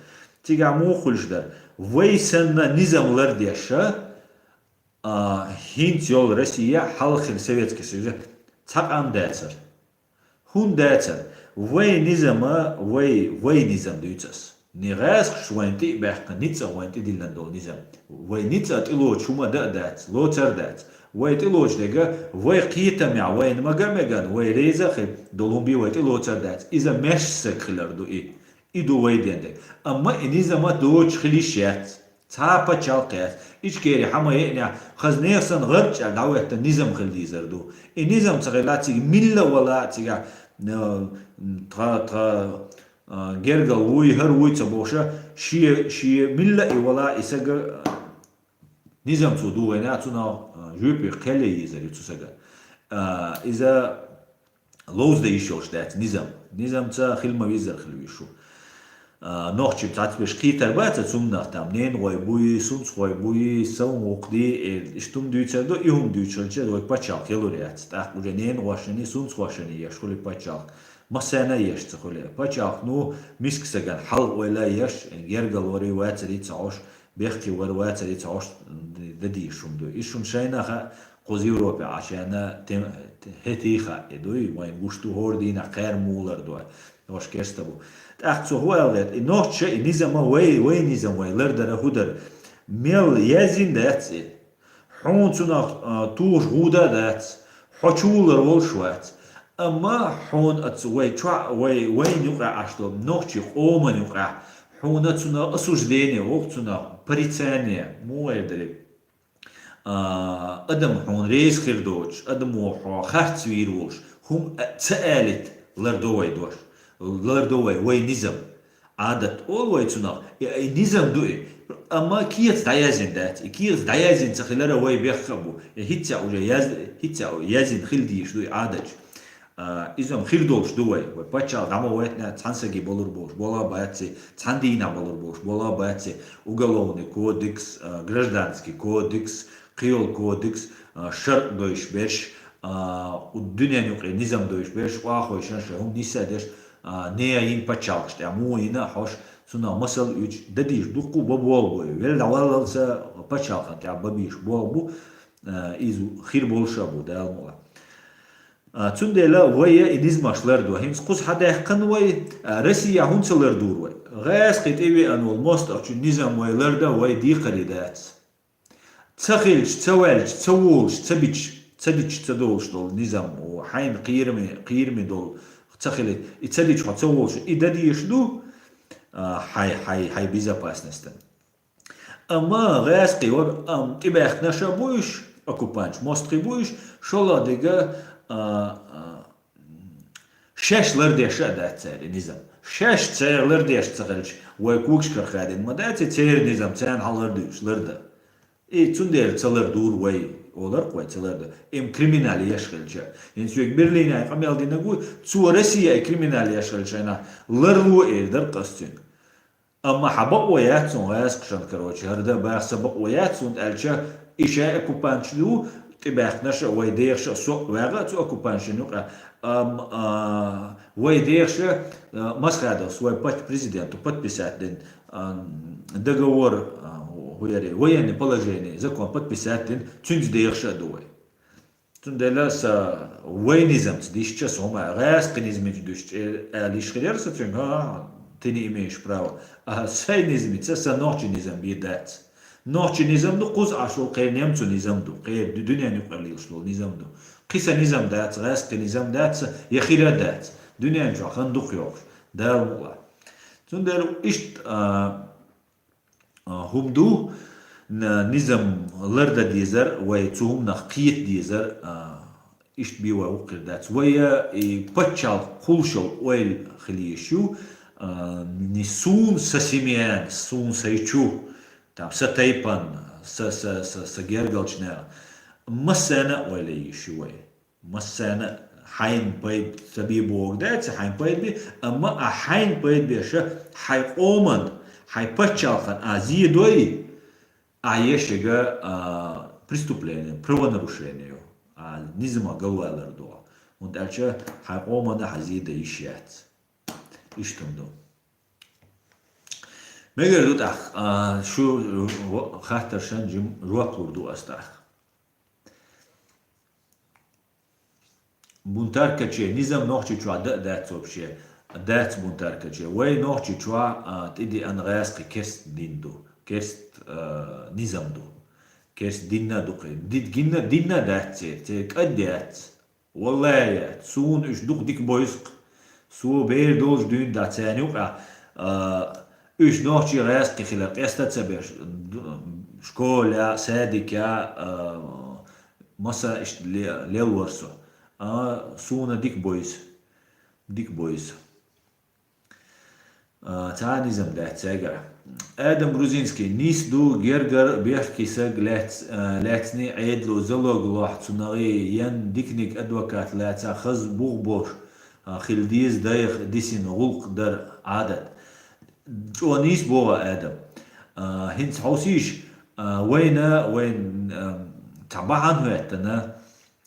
Тига мухульждар. Вай санна низам лардяша Хинц йол Россия халхил Советский Союз цакам дайцер. Хун дайцер. Вей низама вей низам дүйцас. Нираск шванти бахка ница ванти дилландол низам. Вей ница тило чума дайц. Лоцер дайц. Вей тило чдега вей қита мя вей нмагамеган вей рейзахи долумби вей тило цер дайц. Иза мешсек хиларду и. Иду вей дендек. Amma nizama doç xilişet. Çapa çalqet. İç geri hama yenya xazneysan gırça davet nizam xildi zerdu. Nizam tsagilati milla wala tiga tra gergal uy her uy tsabosha şiye milla wala isaga nizam tsudu wena tsuna jüpi qele yizeri tsusaga. İza lozda işoş dat nizam. Nizam tsa xilma vizer xilvishu. Nochchip tatbish qitar batsa tsumnach tam nen roy bui suns roy bui saun oqdi ishtum duycerdo ihum duycerche roy pachal keluriat ta uje nen washani suns washani yashuli pachal masana yash tskhule pachal nu misksagan hal wala yash gergal wari watsari tsosh bexki war watsari tsosh dadi shumdu ishum shayna qoz Европе ashana hetiha edoi wain gushtu hordina qair mular do was kerstabu Echt zo wel dat in Noordje in Nizama way Nizama lerdere hoeder mel yazin dat hon zuna toer hoeda dat hachuler wol schwat amma hon at way nuqa ashto Noordje omen nuqa hon at zuna asujlene ook zuna paritsania moedere adam hon reis khirdoch adam wo kharts wirwosh hum tsalit lerdoy dosh Lardoway, way nizam. Adat always tuna. Nizam dui. Amma kiyat dayazin dat. Kiyat dayazin tsakhilera way bekhabu. Hitsa yazin khildi shdui adaj. Izam khirdolsh duay. Way pacha dama waytna tsansagi bolur bosh. Bola bayatsi tsandina bolur bosh. Bola bayatsi уголовный кодекс, гражданский кодекс, qiyol кодекс, shart doish besh, uddunya nuqi nizam doish besh, qaxoy shansha hum nisa desh نيا ين بتشالش تعمو هنا حوش سنا مسل يج دديش دقو ببول بوي ولا ولا سا بتشال تاع ببيش بول بو إزو خير بولشا بو ده المولا تندلا ويا إديزماشلر دو هم سقوس حدا يحقن وي روسيا هونسلر دور وي غاس قيتيبي أنو الموست أشو نظام وي لردا وي دي قريدات تسخيلش تسوالش تسوولش تسبيش تدولش دول نظام وحين قيرمي دول تخيل يتسلي شو تسووش إذا دي يشدو حي безопасность. أما غاز قيور تبى إحنا شابوش أكوبانش مستقبوش شلا ديجا شش لرديش أدات سعر نظام شش سعر لرديش تخيلش ويكوكش كرخادين ما دات سعر نظام سعر حلرديش لردا إيه تندير تسلر دور وي Olar koyçalarda kriminal yaşalca. Yani sürekli Berlin'e kameldiğine bu su Rusya kriminal yaşalcana larlu eder kastın. Ama habak oyatsun yaskışan karoç. Harda bahsabak oyatsun elça işe okupançlu tibahnaş ve değişe sok vegat okupançlu ve değişe Mashados ve pat президенту подписать договор военное положение, закон подписать, цунь дейша дуй. Тундела с военизм, ты сейчас ума, раз канизм идешь, лишь херса цунь, ты не имеешь права. А сайнизм, это саночинизм бедать. Ночинизм, ну куз ашло, кей немцу низм ду, кей дюня не пролил шло низм ду. Киса низм дать, раз канизм дать, яхира дать. Дюня не чахан дух yok. Дал мула. Тундела ишт humdu nizamlarda dizer ve tuhumna qiyet dizer iş biwa uqirdat ve patchal khulshal oil khiliyeshu nisun sasimian sun saychu tam sataypan sa gergalchna masana oil yeshu ve masana hayn payb sabibu ogdat hayn payb amma hayn payb yasha hay qoman Хайпачалхан азидой, ешега преступление, правонарушение, низма галуэлэрдо. Und дальше хайомана хазида ищет. Иштумду. Мегер тут шу хатар шанжим руаклурду астах. بونتاركتشي نظام نوحشي شو دات وبشي دات بونتاركتشي وين نوحشي شو تدي أن غاسق كيست دين دو كيست نظام دو كيست دينا دو ديت جينا دينا دات تيك أديات والله يا سون إيش دوك ديك بويسق سو بير دوش دين دات ثاني وقع إيش نوحشي غاسق خلاق يستتسبر شكولا سادكا مسا إيش ليلورسو سونا ديك بويس تاني زمدات ساقع آدم بروزينسكي نيس دو جيرجر بيحكي ساق لاتني عيدلو زلوغ لوح تنغي ين ديكنيك أدوكات لاتا خز بوغبور خلديز دايخ ديسين غلق در عادت جو نيس بوغا آدم هنس حوسيش وين تبعا هوتنا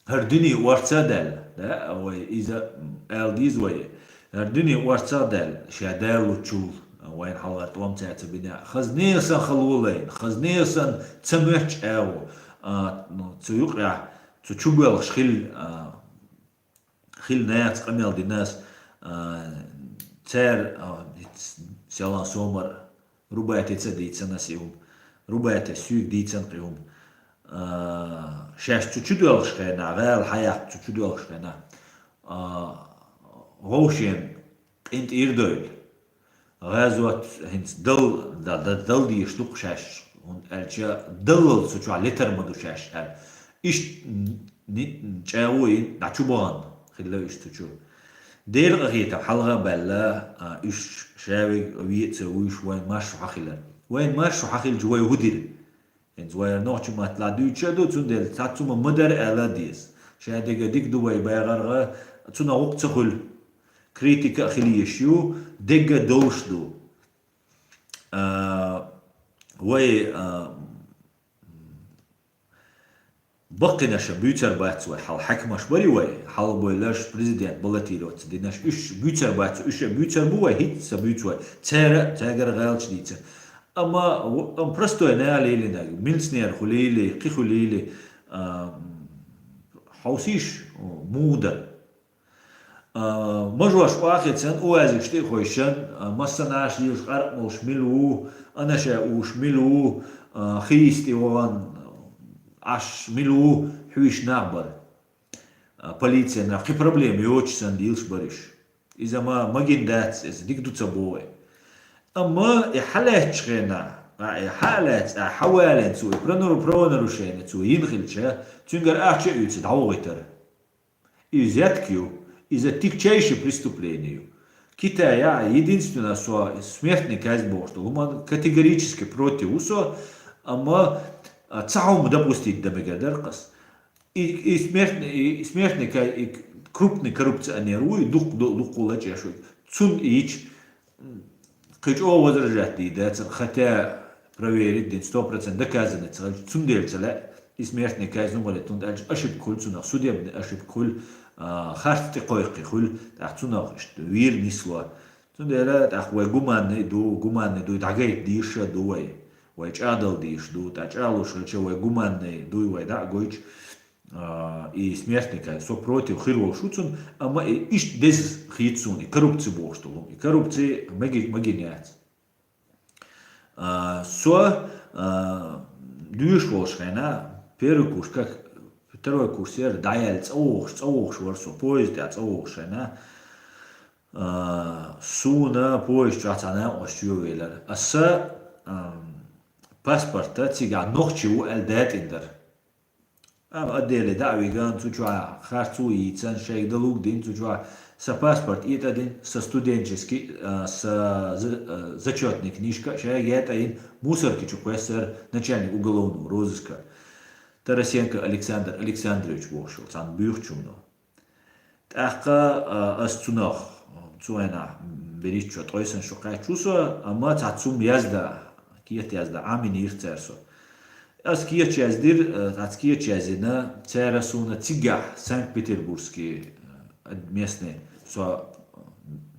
هردني ورتسادل لا وإذا ألديز وي هردني ورتسادل شادال وتشول وين حلقة ومتعت بناء خزنيسا خلولين خزنيسا تسمعش أو تيوقع تشوبل خيل ناس قميل دي ناس تار سيالان سومر ربايتي تسدي تسنسيهم ربايتي سيوك دي تنقيهم شاش تشدوش خينا غير الحياة تشدوش خينا غوشين انت إيردويل غازوات هنس دل دي يشتوق شاش الجا دل سوچوا لتر مدو شاش إيش نجاوين نعشوبان خلوا إيش تشو دير غيتا حلقة بلا إيش شاوي ويت ويش وين ماشو حخيلا وين ماشو حخيل جوا يهودير إن زواير نوع ما تلادو يشدو تندل تاتوما مدر على ديس شادي قديك دوي بايغرغا تنا وقت تخل كريتيكا خليه شو دقة دوش دو وي بقينا شبيتر باتسوي حال حكمش بري وي حال بويلاش بريزيدنت بولاتيروت ديناش إيش بيتر باتسو إيش بيتر بوي هيت سبيتوي تاجر غالش ديتر أما برستو أنا ليلنا ميلسنير خليلي قي خليلي حوسيش مودا مجوش واحد سن أوازي شتي خويشن مسناش ليش قرق موش ملو أنا شاوش ملو خيستي وان عش ملو حويش نعبر полиция на какие проблемы очень сандилш бариш إذا ما جندات إذا ديك دوت سبوي أما حالات شغنا حالات حوالين سوي برونر وشين سوي ينخل شا تنقر أحشي يتصد عوغتر إذا كيو إذا تكشيش преступление Китая единственное, что смертный казнь Божья, он категорически против усо, ама цаум допустить до мегадеркас. И смертный крупный коррупционер, и дух кулачешует. Цун ич кычо возражать дидается, хотя проверить день 100% доказано, цун дельцела, и смертный казнь умолит, он дальше ошибку цунах, судебный ошибку خارج تقويقي خل تحتنا وير نسوا تندلا تأخوي جمان دو تعجيت ديش دوي ويش عدل ديش دو تأجلو شو جمان دوي ويدا جويش смертника со против хирвол шуцун ама иш дез хитсуни коррупция боштолум и коррупция магинят со дюш волшена первый курс как второй курс я даяльц ох шварсо поезд я ох шена суна поезд чатана ошювелер аса паспорта тига нохчу элдат индер أديله دعوي كان تجوا خارجوا يتسان شيء دلوك دين تجوا سباسبورت يتادين سستودنتشسكي зачетный книжка شيء يتادين мусорки чуквесер начальник уголовного розыска Тарасенко Александр Александрович вошел сам бюрчумно тақа астунах цуэна берич чот ойсан шукай чусо ама цацум язда киет язда амин ирцерсо Аския частина церасуна цигах Санкт-Петербургский местный со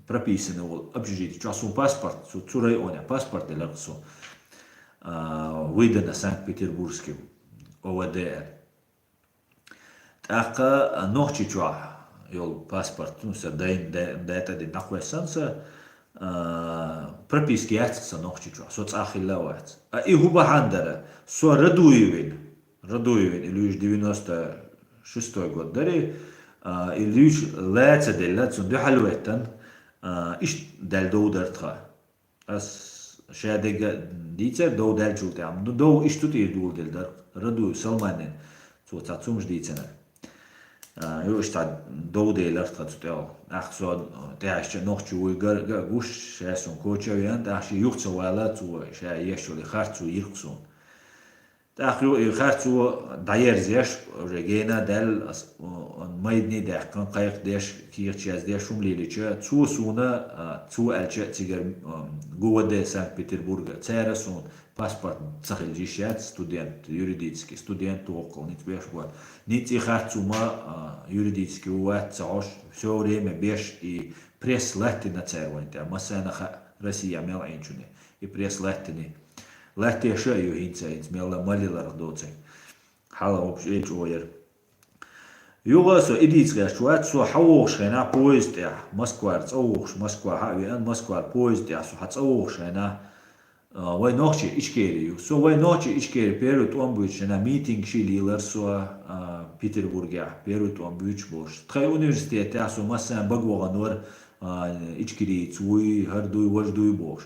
прописаны в общежитии. Часу паспорт, цурай оня паспорт или что выдано Санкт-Петербургским ОВД. Так ночи чуа йол паспорт, ну, са дайта ди нахуя санса, прописки яцса нохчичу, соц ахиллавац. А и губа хандара, со Радуевин, Ильич 96 год дари, Ильич лаца делла, цунду халуэтан, иш дал доудартха. As шадега дицер дou дал чултам, ну дou иш тут ир дул дел Радуев Салманин, so цацумш дицена. Już ta doodēļ ar so teāšķa nohču guš šēs un kočevien, teāšķi juhtsa vēlē to šē iešķoli harcu irksun. Teāšķi harcu dajerzieš, regēna del maidni dēkkan qayq dēš kirčias dēš umlīliča, cu suna, cu elča cigar govade Sankt Peterburga, cēras un паспорт цахилжишят студент, юридический студент около, ниц беш вот. Ниц и харцума юридический уат цаош, все время беш и пресс латтина церванте, а масана Россия мел инчуне, и пресс латтини. Латти шею инца, мела малилар доцей. Хала вообще чуер. Юга со идицкая шуат со хауш хена поезд я, Москва цауш, Москва хави, Москва поезд я, со хацауш хена. Вай ночи ичкери, со вай ночи ичкери перут он будет на митинг шилилер со Петербурге, перут он будет бош. Трай университет я со массан багваганор ичкери цуй хардуй вождуй бош.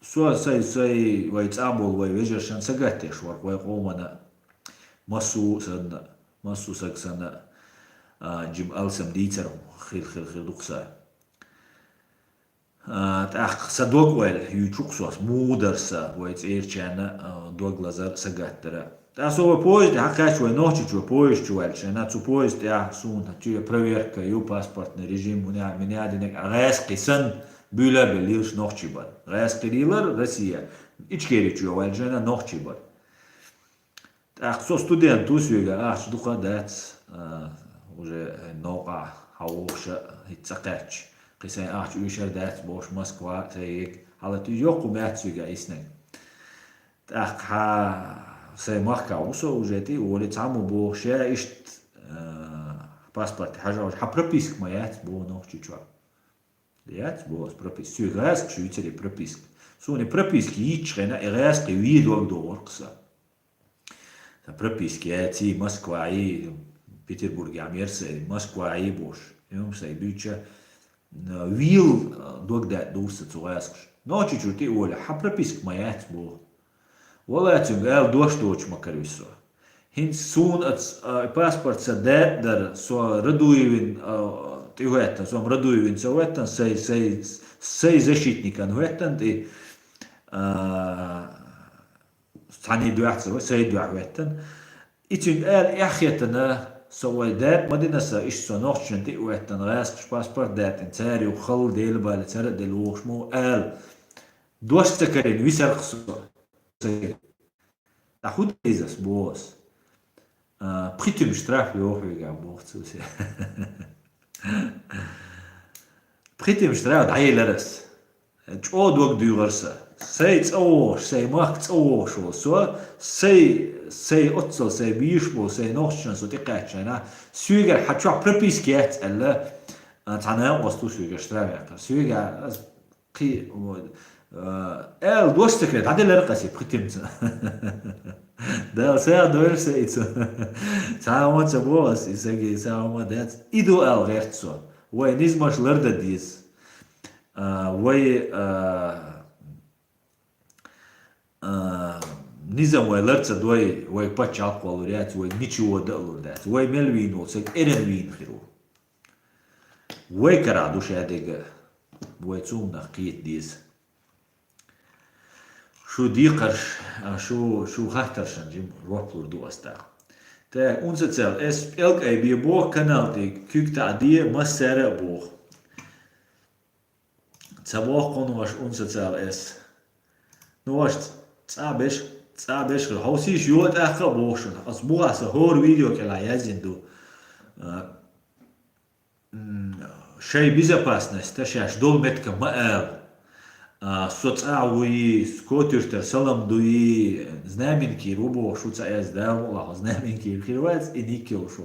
Со сай вай цабол вай вежершан сагатеш вар вай омана масу саксана جيب ألسم ديتر خيل دقسا تأخ صدق ويل يشوكسوس مودرسا ويت إيرشانا دوغ لازر سجاترا تأسوا поезд حكاش وين نوتشي شو поезд شوال شنا تسو поезд يا سون تجي проверка يو паспорт на режим меня денег райский сын بيلا بليش نوتشي بال райский дилер Россия ичкери شو وال جنا نوتشي بال تأخ سو студент усвига что духадат уже نوقع حوش هتسقطش قيسين ويشر دات بوش موسكوا تيك على تيجوكو ماتسوغا إسنين تأخ سي مخكا وصو وجاتي ولي تعمو بو شا إشت паспорт حاجة وش прописк маят бо нохчи чва Liat бо прописк сюгаск швейцари прописк сони прописки ичрена эраск видуак дооркса прописки яти Москва и Петербург Амерсе Москва и бош юм сай бюча вил догда дурса цуаскш ночи чути оля прописк маят бо ولا تقال دوش توش مكروسو هين سون паспорт садер со Радуевин тюгетан сом Радуевин советан сей защитникан ветан и ثاني دوحة سي دوحة إتين قال إحيتنا سوى دات مدينة إيش سنوخشن تي وقتن راسك باسبور دات انتاري وخل ديل بال تار ديل وخمو قال دوش تكرين ويسر خصو تاخد إزاس بوس بريتم شتراف يوحي قام بوخصوصي بريتم شتراف دعي لرس جود وقت يغرسه سي تصوش سي ماك تصوش وسو سي أتصل سي بيشبو سي نوشن سو تقاتش أنا سويجر حتشوف بريبيسكيات ألا تعناه وستو سويجر شتراف سويجر قي دوستك عدل لرقسي بريتمت ده ساعة دور سيت ساعة ما تبوس يسقي ساعة ما دات إدو غيرتسو وين نزمش لرد ديس وي نظام ويلرتسا دوي وي باتش أقوى لريات وي نيشو ودقلو دات وي ملوين وسك إرن وين خيرو وي كرادو شادق وي تسوم نقيت ديس شو ديقرش شو خاطرشن جيم روبلور دو استا تا unser Zell es elk ei bi bo kanal de kykta die masere bo tsavoch kon was unser Zell es no was tsabesh hausi jot akha bo shon as bo as hor video kela yazindu شيء безопасность تشاش دول متك مقال соцауи скотюртер салам дуи знаменки рубо шуца яздал ла знаменки хирвац и никел шо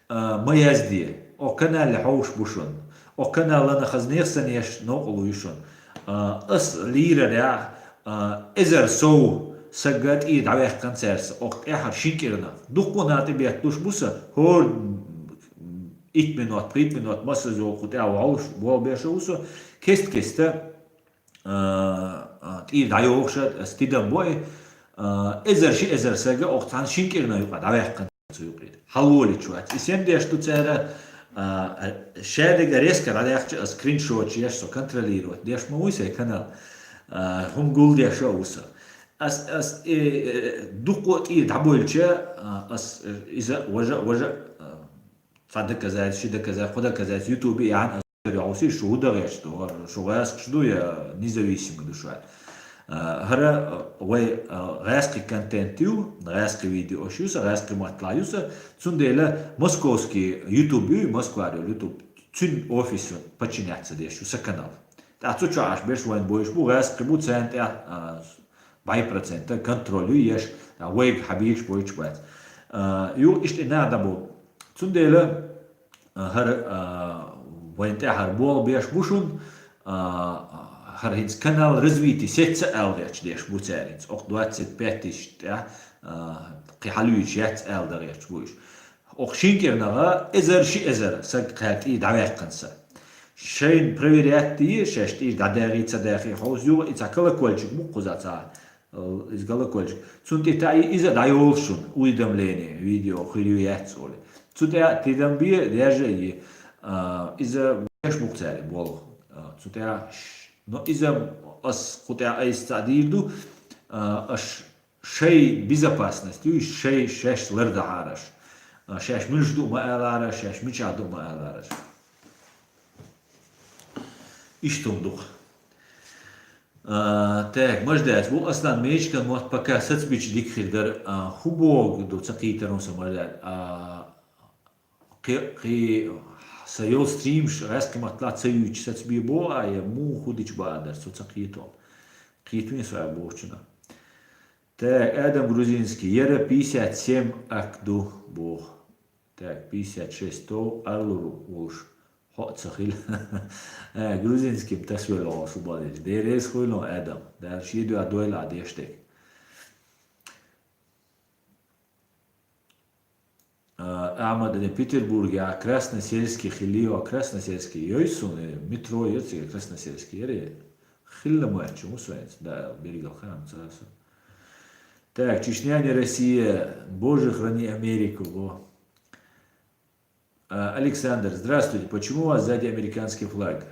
ما يزدي او كنا لحوش بوشون او كنا لنا خزنيخسن يش نوقلو يشون اس ليرة يا ازر سو سجات ايد عويح كانسيرس او احر شينكرنا دوكونا تبيت دوش بوسا هور إت منوت بريت منوت مصر زو قطع وعوش بوا بيشوسو كيستا تقيل دعيوخشة استيدم بوي ازر شي ازر ساقا اوقتان شينكرنا يقعد عويح كانسيرس يقعد حلولي شوات اسيم ديش تو تسيرا شادق ريسكر على يحكي سكرين شوت يش سو كنتروليرو ديش مويسا كانال هم قول ديش اوسا اس دوقو تقيل دعبويلشا اس اذا وجا فعندك كذا شي ده كذا خدا كذا يوتيوب يعني عاوسي شو ده غيش شو غاس شدو يا независимо душа هر وي غاسكي контентю غاسكي видео шуса غاسكي матлаюса цундела московский YouTube Москва YouTube цун офис подчиняться дешуса канал та цучу аж беш вайн боиш бу غاسكي бу цент 2% контролюешь ويب حبيش боиш бат ю ишт инадабу цундела هر وين تهر بول بيش بوشون هر هينز كانال رزويتي سيتس ألدريش ديش بوتارينز أخ 25 تا قيحلويش يات ألدريش بوش أخ شينكرنا إزر شي إزر سقط إيد عويق قنصة شين بريفيرياتي شاشت إيد داداري تصداقي حوز يو إتاكلا كولجك مو قزاتا إزغالا كولجك سنتي تاي إزا دايولشون ويدم ليني فيديو خيريويات سولي سنتي تيدم بيه ديجا إذا مش مقتاري بول سوتيا نو إذا أس قطع أي استعديدو أش شيء безопасности شيء شاش لرد عارش شاش مجدو ما ألارش شاش مجادو ما ألارش إيش تمدوخ так مجدات بو أصلا ميش كان موت بكا ستبيش ديك خير خبوغ دو تقيترون سمجدات قي سيول ستريمش راسك مطلع تسيوش ستبي بو يا مو خديش بادر سو تقيتون قيتوني سوا بوشنا так Адам Грузинский Ера 57 акду бог так 56 то арлуру уж хот сахил грузинским тасвел шо балеж дерес хойло Адам дар шиду адойл адештек Амада Петербурге, Красносельский, Хилио, Красносельский, Йойсун, метро, Йойсун, Красносельский, Ере, Хилла Мачу, Мусвенц, да, берегал храм, царство. Так, Чечня не Россия, Боже, храни Америку, во. Александр, здравствуйте, почему у вас сзади американский флаг?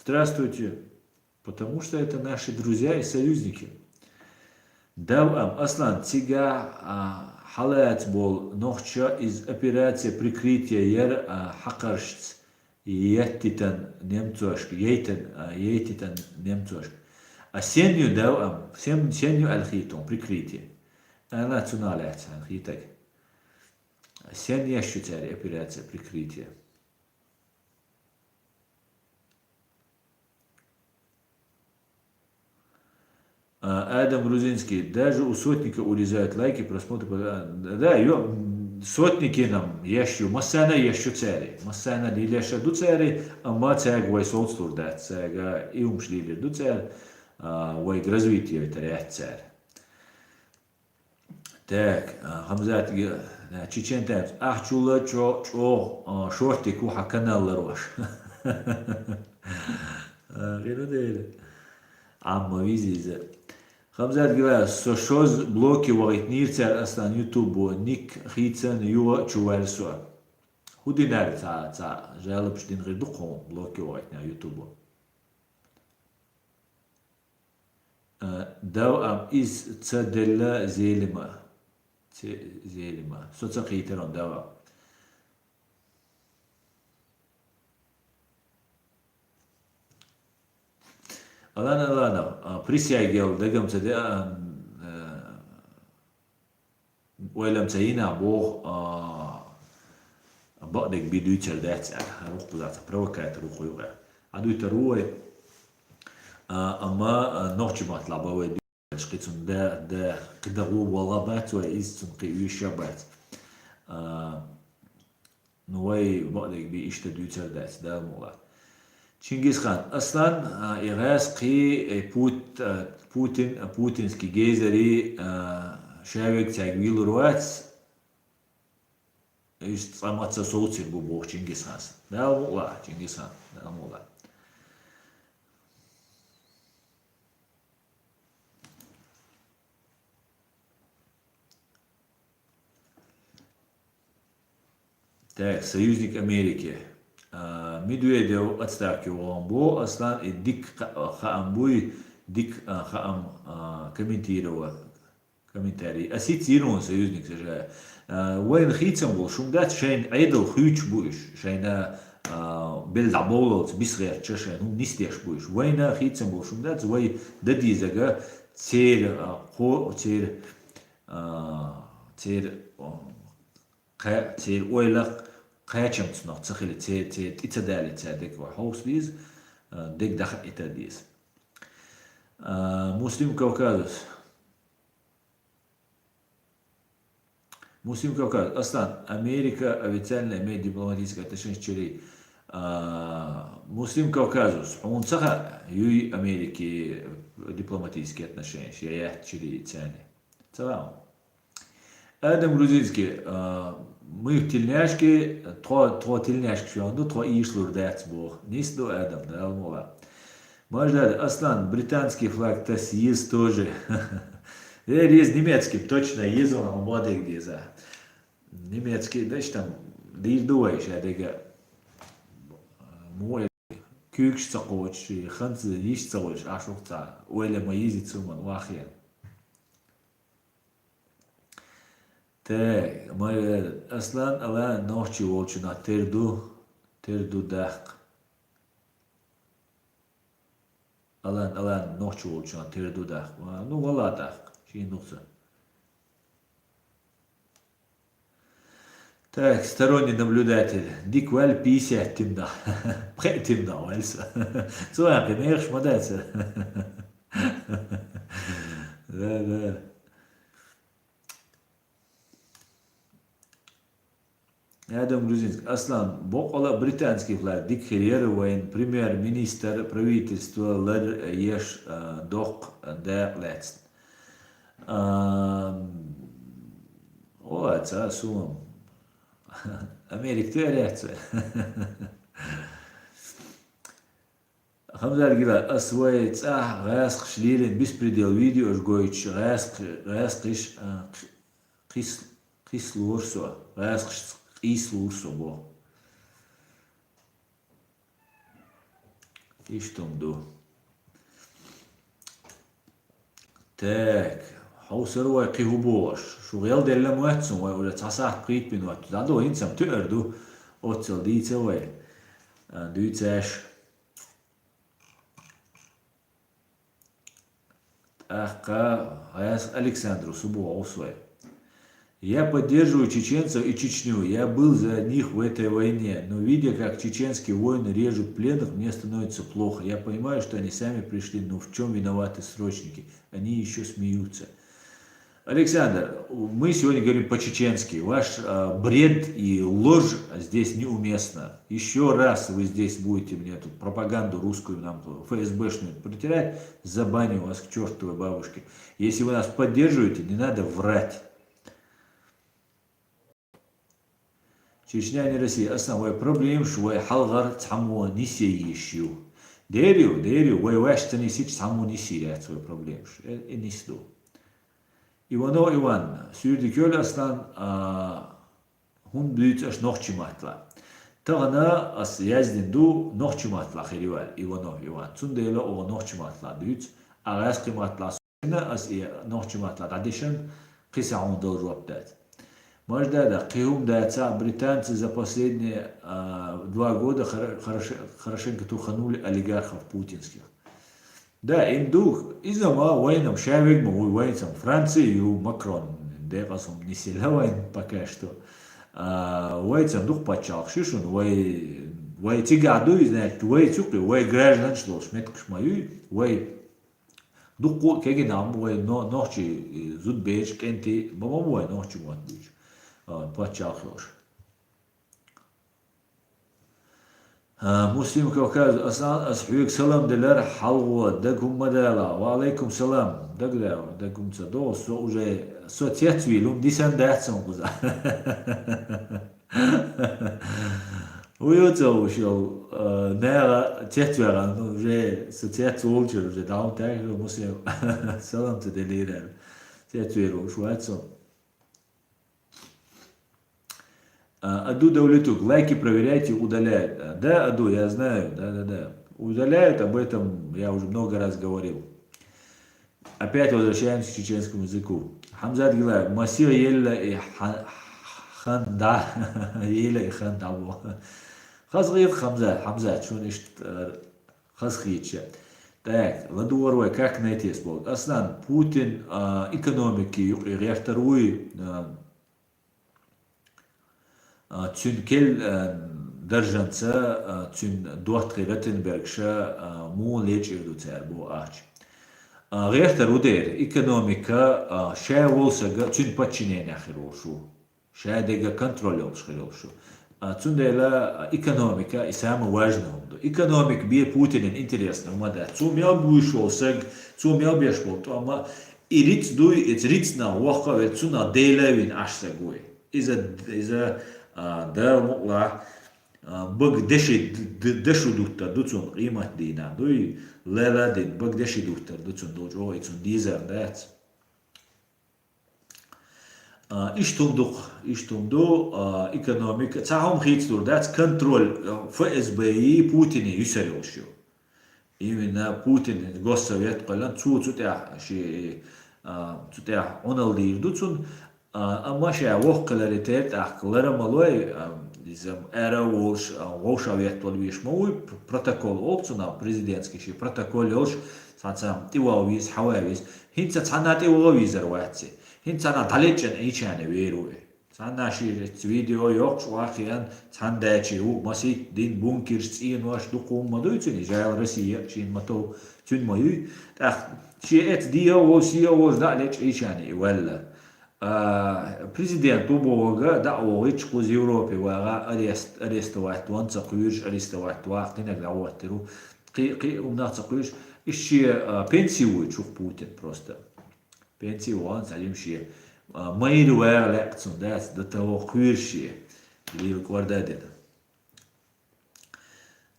Здравствуйте, потому что это наши друзья и союзники. Давам, Аслан, Тига, حالات بول نوخشا إز أبيراتي بريكريتيا ير حقرشت يتتن نمتوشك يتتن نمتوشك السينيو داو سينيو الخيتون بريكريتيا أنا تنالات الخيتك السينيو شتاري أبيراتي بريكريتيا Адам Грузинский, даже у сотника урезают лайки, просмотры, да, сотники нам ещё, массана ещё цари, массана лилеша ду цари, а ма цаг вай солстур да цага, и умшли ду царь, вай развитие это ряд царь. Так, Хамзат, Чечен Таймс, ах чула чо шортик уха канал рош. Геродель. Амма визизе. Хамзат говорит, что шоз блоки варитнирцер аслан ютубу ник хицен юа чувальсуа. Худинар та жалоб штин редукон блоки варитна ютубу. Дау ам из цаделла зелима. Зелима. Соцакитерон дау. Ладно, присягел, дагам цаде, ويلم سينا بو بعدك بيدو يتشردات روح بذات بروكات روح يوغا عدو يتروي اما نوچ مطلع بوي شقيتون دا كده هو والله بات ويز تنقي شبات نوي بقدك بيشت دوتر دات ده مولا تشينجيز خان اصلا اغاز قي بوتينسكي جيزري شابك تاقويل روات ايش تصامات صوتي بوبوخ تشينجيز خان ده مولا تشينجيز خان ده مولا Так, союзник Америки. Медведев отстаивал бо, Аслан и Дик Хаамбуй, Дик Хаам комментировал комментарий. А ситирон союзник же. وين خيتم بو شو مدات شين عيدل خيوش بوش شين بالعبولت بيصغر تشين هم نستيش بوش وين خيتم بو شو مدات وي ددي زجا تير قو تير تير تير ويلق قاچمت noch تخيل تير تتدالي تادك وحوس بيز ديك دخل اتاديس مسلم كوكاز مسلم كوكاز اصلا امريكا официально имеет дипломатическое отношение с Чили مسلم كوكازوس он цаха юй Америки дипломатические отношения я Чили тяне целом Адам грузинский мы в тельняшке тро тельняшки şu anda tro işlur dert bu нисду Адам да алмова можно аслан британский флаг tas есть тоже есть немецкий точно есть он молодой где за немецкий да что там дирдуешь это мой кюкш цакоч ханц есть цакоч ашухта ولا ما يزيد ثم واخيا Так, мы аслан ала ночи волчина терду дах. Алан ночи волчина терду дах. Ну вала дах. Шин нуса. Так, сторонний наблюдатель. Дикваль 50 темна. Пхай темна, вальса. Суа, конечно, модается. Да. Адам грузинский. Аслан, бокола британский флаг. Дик Херьер, воин, премьер-министр правительства Лер Еш Док де Летст. О, это сумм. Америка теряется. Хамзар гила освоить гаск шлилин беспредел видео жгойч гаск кис лурсо гаск Ислусо бо. И что мду? Так, حوصر قيهوبوش شو غيال دي اللي مواتسون ولا تصاح قيت بين وقت دادو إنسان تقردو أوتسل دي تسوي دو تاش أخا هياس ألكسандру Субу Освой. Я поддерживаю чеченцев и Чечню. Я был за них в этой войне. Но видя, как чеченские воины режут пленных, мне становится плохо. Я понимаю, что они сами пришли, но в чем виноваты срочники? Они еще смеются. Александр, мы сегодня говорим по-чеченски. Ваш бред и ложь здесь неуместна. Еще раз вы здесь будете мне тут пропаганду русскую, нам ФСБшную протирать, забаню вас к чертовой бабушке. Если вы нас поддерживаете, не надо врать. Чечня не Россия. Основная проблема, что халгар тхаму нисей ищу. Дерю, ваш тенисич тхаму нисей свою проблему. И нисду. Иван, сюрди кёль аслан, хун блюд аж нохчиматла. Тагана ас яздинду нохчиматла хиривал. Иван. Цундела о нохчиматла блюд. Агас киматла сына ас нохчиматла. Адишан кисаун дол жуаптат. Может, да, Киум дается британцы за последние 2 года хорошенько туханули олигархов путинских. Да, им дух из-за войнам шавик мы воинцам Франции и Макрон. Да, посом не сильно войн пока что. Воинцам дух почал. Шишун, вой тигаду, знаете, вой цукли, вой граждан шло, шметкаш мою, вой дух кегинам, вой ночи зудбеч, кенти, бомовой ночи вот. Почал хорош. مسلم كوكاز أصلا أصحيك سلام دلار حلوة دقهم مدالا وعليكم سلام دقهم تدو سو جاي سو تيتوي لهم دي سان داتسون قزا ويوتو شو نارا تيتوي غانو جاي سو تيتوي وجر جاي داون تاعي مسلم سلام تدلير تيتوي رو شو هاتسون Аду давлетук, лайки проверяйте, удаляют. Да, Аду, я знаю, да. Удаляют, об этом я уже много раз говорил. Опять возвращаемся к чеченскому языку. Хамзат Гилаев, Масир Елла и Ханда, Елла и Ханда. Хазгит Хамзат, что значит Хазгитча. Так, Ладуарвай, как найти спорт? Аслан, Путин экономики, реакторуй, تون كل درجنسا تون دوات قيرتن بركشا مو ليج إردو تاربو آج غير ترودير إيكونوميكا شا وولسا تون باتشينين آخروشو شا ديگا كنترولوش خيروشو تون ديلا إيكونوميكا إسام واجنهم دو إيكونوميك بيه بوتين إنتريسنا ومادا تون يال بوش وولسا تون يال بيش بولتو أما إريت دوي إتريتنا وقا ويتسونا ديلاوين أشتا قوي إذا ده مقلع بق دشو دوكتر دوتون قيمة دينا دوي لا دين بق دشي دوكتر دوتون دوج او يتون ديزر دات اشتم دو ايكونوميك تاهم خيت دور دات كنترول فاز بي بوتين يسريو شو إيمنا بوتين غوس سوفيت قلن تاع شي تاع اونال دير دوتون أما شيء وقلة تيت أحكلرا ملوي إذا era وش أويت والويش موي بروتوكول أوبسونا بريزيدنتسكي شيء بروتوكول يوش سانسام تيواويز حواويز هنتا تانا تيواويز رواتسي هنتا نا تاليتشن إيشان ويروي تانا شيء فيديو يوكش واقعا تانا شيء هو مسي دين بونكرز إين واش دقوم مدوي توني جايل روسيا شيء متو تون مايو شيء إت ديو وسيو وش داليتش إيشان ولا президент убога да ович куз Европе вага арестовать ванца куйш арестовать вахтинак да ваттеру қи умнаца куйш ищи пенсию чух Путин просто пенсию ван салим ши майру вага лекцун дас да того куйши лил квардадет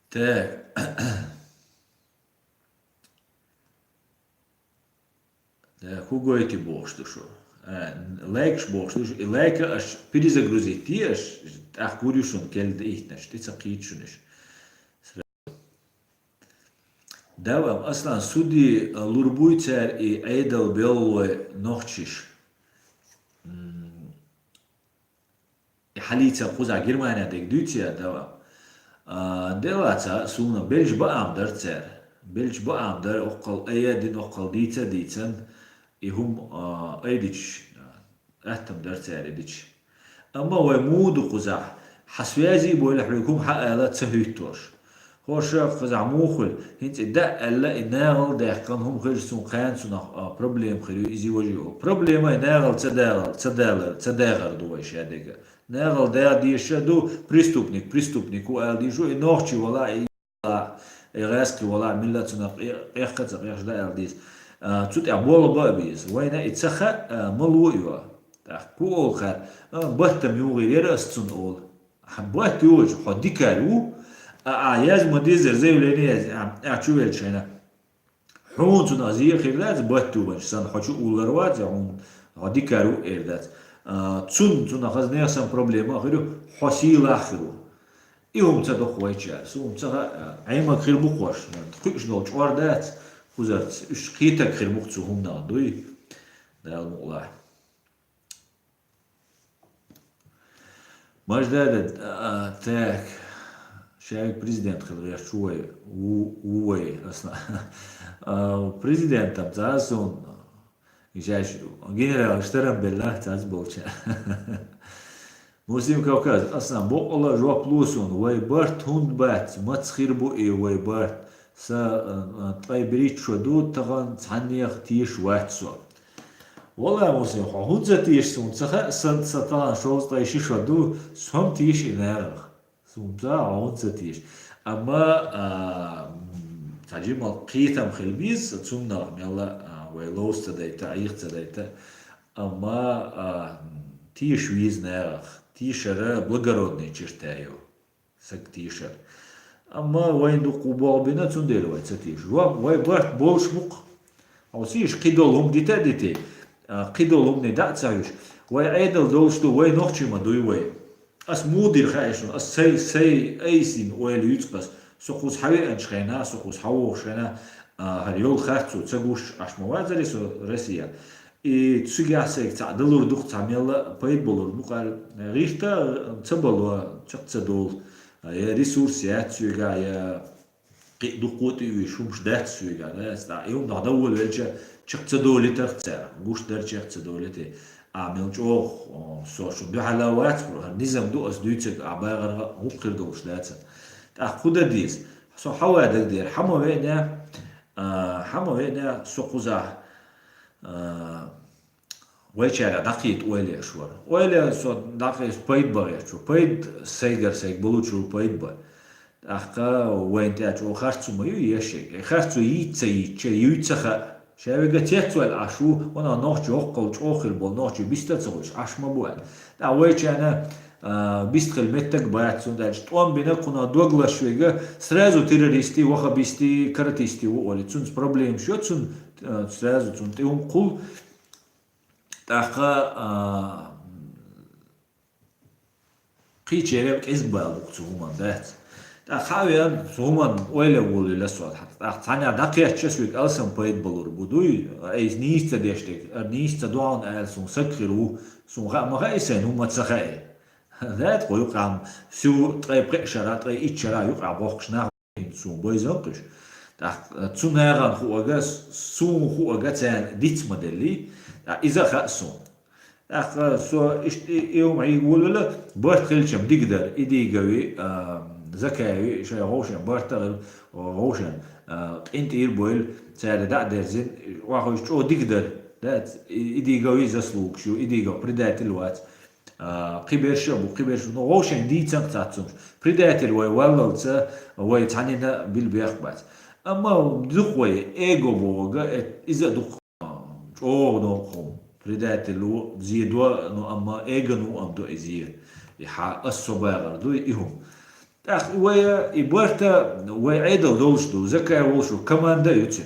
так да хугойки бог что шо لايكش بوش لايك اش перезагрузить اش اخوريشون كل ايتنش تسقيتشونش دوام اصلا سودي لوربويتر اي ايدل بيل نوخشش حاليتا قوزا جرمانيا ديك دوتيا دوام دلواتا سونا بلج بقام درتر بلج بقام در اقل ايادين اقل ديتن هم ايديش اهتم درتار ايديش اما هو مودو قزح حسوازي بقول لكم حقالات سهيتوش هو شاف قزح موخل هنت دا الا اناغل داخل هم غير سون خان سون بروبليم خيرو ايزي وجهو بروبليم اناغل تداغل دوش هذيك ناغل دا دي شادو بريستوبنيك وقال دي جو انوخشي ولا غاسكي ولا ملتنا اخقت غير دا ديس تut أبوال بابيز وين إتسخى ملويوا كول خا بحتم يوغي يرستون أول بحت يوج حدي كارو عياز مديزر زي وليني أعشوه شينا حون تنازيه خيرات بحتو بنش سان حشو أولروات عون حدي كارو إردات تون خز نيسان بروبليما غيرو حسيل آخرو إيهم تدخ ويتشار سوم تسخى عيما خير بقوش تقيش نوش واردات وزارت إيش قيتك خير مقصو هم نادوي ده المقلع ماجداد تاك شايف بريزيدنت خلغير شوي ووي أصلا بريزيدنت تمتازون يجاش جنرال اشترم بالله تاز بولشا مسلم كوكاز أصلا بق الله جوا بلوسون وي بارت هوند بات ما تخير بو إيه وي بارت طيبريت شدود تغن تعنيخ تيش واتسو والله مسلم هون تيش سون تخ سنت ستان شوز طيشي شدو سهم تيش إنارخ سومتا عون ستيش أما تجيب قيتم خلبيز تسومنا يلا ويلوس تدايتا عيق تدايتا أما تيش ويز نارخ تيشر بلغرودني تشتايو سك تيشر أما وين دو قبال بنا تندير وين ستيش وين برت بولش بق أو سيش قيدولهم ديتا قيدولهم ندات سايش وين عيدل دولشتو وين نوخشي ما دوي وين أس مودير خايشون أس سي أيسين وين يتقص سقوس حوي أنشخينا سقوس حوو خشينا هريول خاطو تسقوش أشموازري سو روسيا и цугясек تعدلور دوخ تعمل بايد بولور بقال ريشتا تبلو تشتدول يا ريسورس يا تسوغا يا دقوتي وشومش دات سوغا لا استا يوم نعدول وجه تشتدول ترتسا غوش در تشتدول تي عامل جوخ سو شو دو حلاوات نظام دو اس دوتك عباره مقر دوش دات خود ديز سو حوا دير حمو وينا سقوزا ويشارع دقيت ويلي شوار ويلي سو دقيت بايد بغير شو بايد سيك بلوشو بايد بغير أخا وين تاجو خارتو ما يشيك خارتو يتسخ شاوي قتيتو العشو وانا نوخ يوقل جوخل بول نوخ بيستاتسوش عش ما بوال دا ويش انا بيستخل متك بايت سونداج طوام بينا كنا دوغلا شويغا سرازو تيروريستي وخبيستي كاراتيستي وولي تسونس بروبليم شو تسون سرازو تسون تيهم قول تاخا قيتش يريبك إزبال وقتهما دات خاويان سومن ويلا وولي لسوات حتى ثانية دقيقة تشسويك ألسن بايد بلور بدوي أيز نيستا ديشتك نيستا دوان ألسن سكرو سون ما غايسن هما تسخاي ذات قيقع سو تري بريشرا تري إتشرا يقع بوخش نار سون بويزنقش تسونهران خوغاس سون خوغاس ديتس موديلي إذا خاصون سو يوم يقول له برتخلشم ديقدر إيدي قوي زكاوي شيء روشن برتغل روشن انت يربويل سعر دا درزين واخو شو ديقدر دات إيدي قوي زسلوك شو إيدي قوي بريدات الوات قبير شو روشن دي تنقطعتهم بريدات الوي والله وي تعنينا بالبيخبات أما دقوي إيجو بوغا إذا دق شو نوقهم بريدات الو زيدوا نو أما إيجو نو أم دو إزير يحا الصباغر دو إيهم ويا إبورتا ويا عيدل دولشتو زكاة وولشو كماندا يوتشن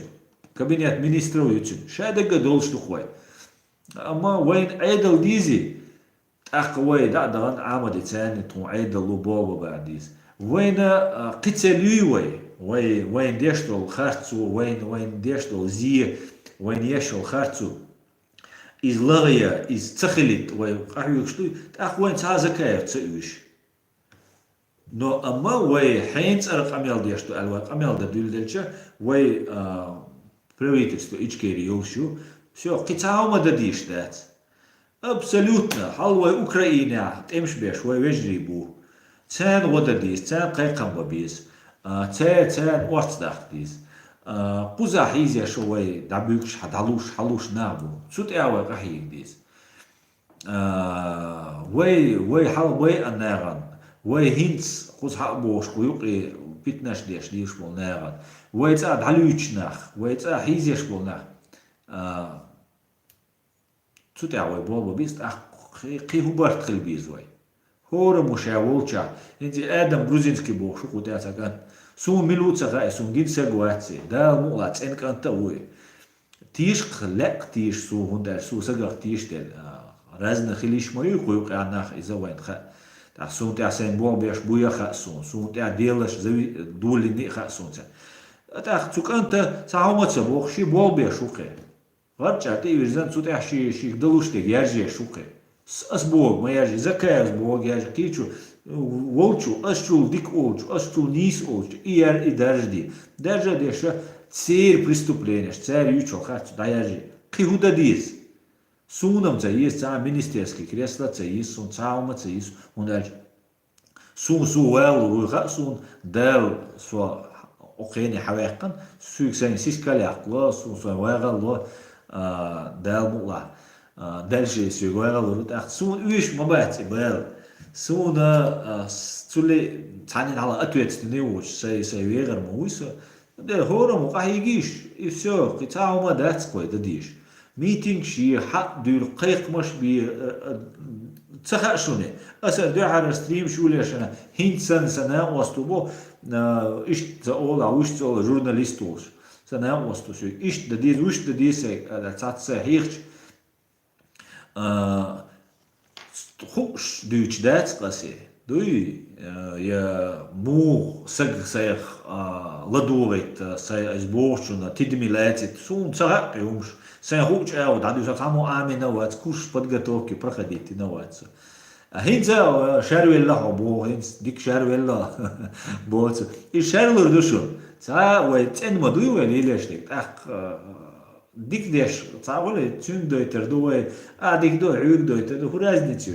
كابينيت مينيسترو يوتشن شادقة دولشتو خوي أما وين عيدل ديزي ويا دعدغن عامد تاني تون عيدل لبابا بعديز وين قتلوي وين ديشتو خارتسو وين ديشتو زي وين يشو خارتسو إز لغيا إز تخلت وين قحيوكشتو وين تازكاة تسويش نو أما وي حينت أرق أميال ديشتو الوات أميال دبدول دلشة وي بريويتستو إيش كيري يوشو سو قطعه ما دديش دات أبسولوتنا حال وي أوكرانيا تمش بيش وي وجري بو تان ودديس تان قيقم ببيس تان واتداخ ديس قوزا حيزيا شو وي دابيوكش حلوش نابو سوت اعوى قحيك ديس وي حال وي الناغن وي هينتس قوز حقبوش قيوقي بيتناش ديش بولناغن وي تعاد حلويتشناخ وي تعاد حيزيش بولناخ تسوت اعوى بولبا بيست قي هوبارت خلبيز وي هورا مشاولشا انتي آدم بروزينسكي بوخ شو قوتاتا كان سون ميلوتسا غاي سون جين ساقواتسي دا مولات انك انت وي تيش خلق تيش سو هندار سو ساقاق تيش تل رازنا خليش ما يقويق عناخ إذا وين خا تاع سون تاع سين بوغ بيش بويا خاسون سون تاع ديلش زوي دولي ني خاسون تاع تسوك انت ساعومت سبوخ شي بوغ بيش وقي رجع تي ويزن سو تاع شي دلوش تي يرجي شوقي أسبوع ما يجي زكاة أسبوع يجي كيشو وولشو أشتول ديك وولشو أشتول نيس وولشو إير درجة دي شو تسير بريستوبلينش تسير يوتشو خاتو دا يجي قي هودا ديز سونم تسيس تسا مينيستيرسكي كريسلا تسيس سون تساوما تسيس ونالج سون والو سون دال سو أوكيني حواقن سوك سين سيسكالي أقلا سون واغل دال مقلا دالشي سيغوغا لورد سون ويش مبات بال Суна цули цанин على ответственный уч, сей вегер муйса. Да хором قاهيجيش и все, قطعه ما داتس كوي دديش. ميتينج شي حق دور قيق مش بي تسخأ شوني أسأل دو على ستريم شو ليش أنا هين سنة وستوبو إيش تقول أو إيش تقول جورناليستوش سنة وستوش إيش دديز وإيش دديز تاعت صحيح خوش دوش داتس قاسي دوي يا مو سج سيخ لدوغيت سي أسبوعنا تدمي لاتت سون سهق يومش سيخوش أود عدو سامو آمي نوات كوش بدقتوكي برخديتي نوات هينزا شاروي الله بو هينز ديك شاروي الله بوت الشارلور دوشون تا ويتن مدوي ولي ليش ديك ديك ديش تا ولا تون دويتر دوي ديك دو عيوك دويتر دو رازنيتيو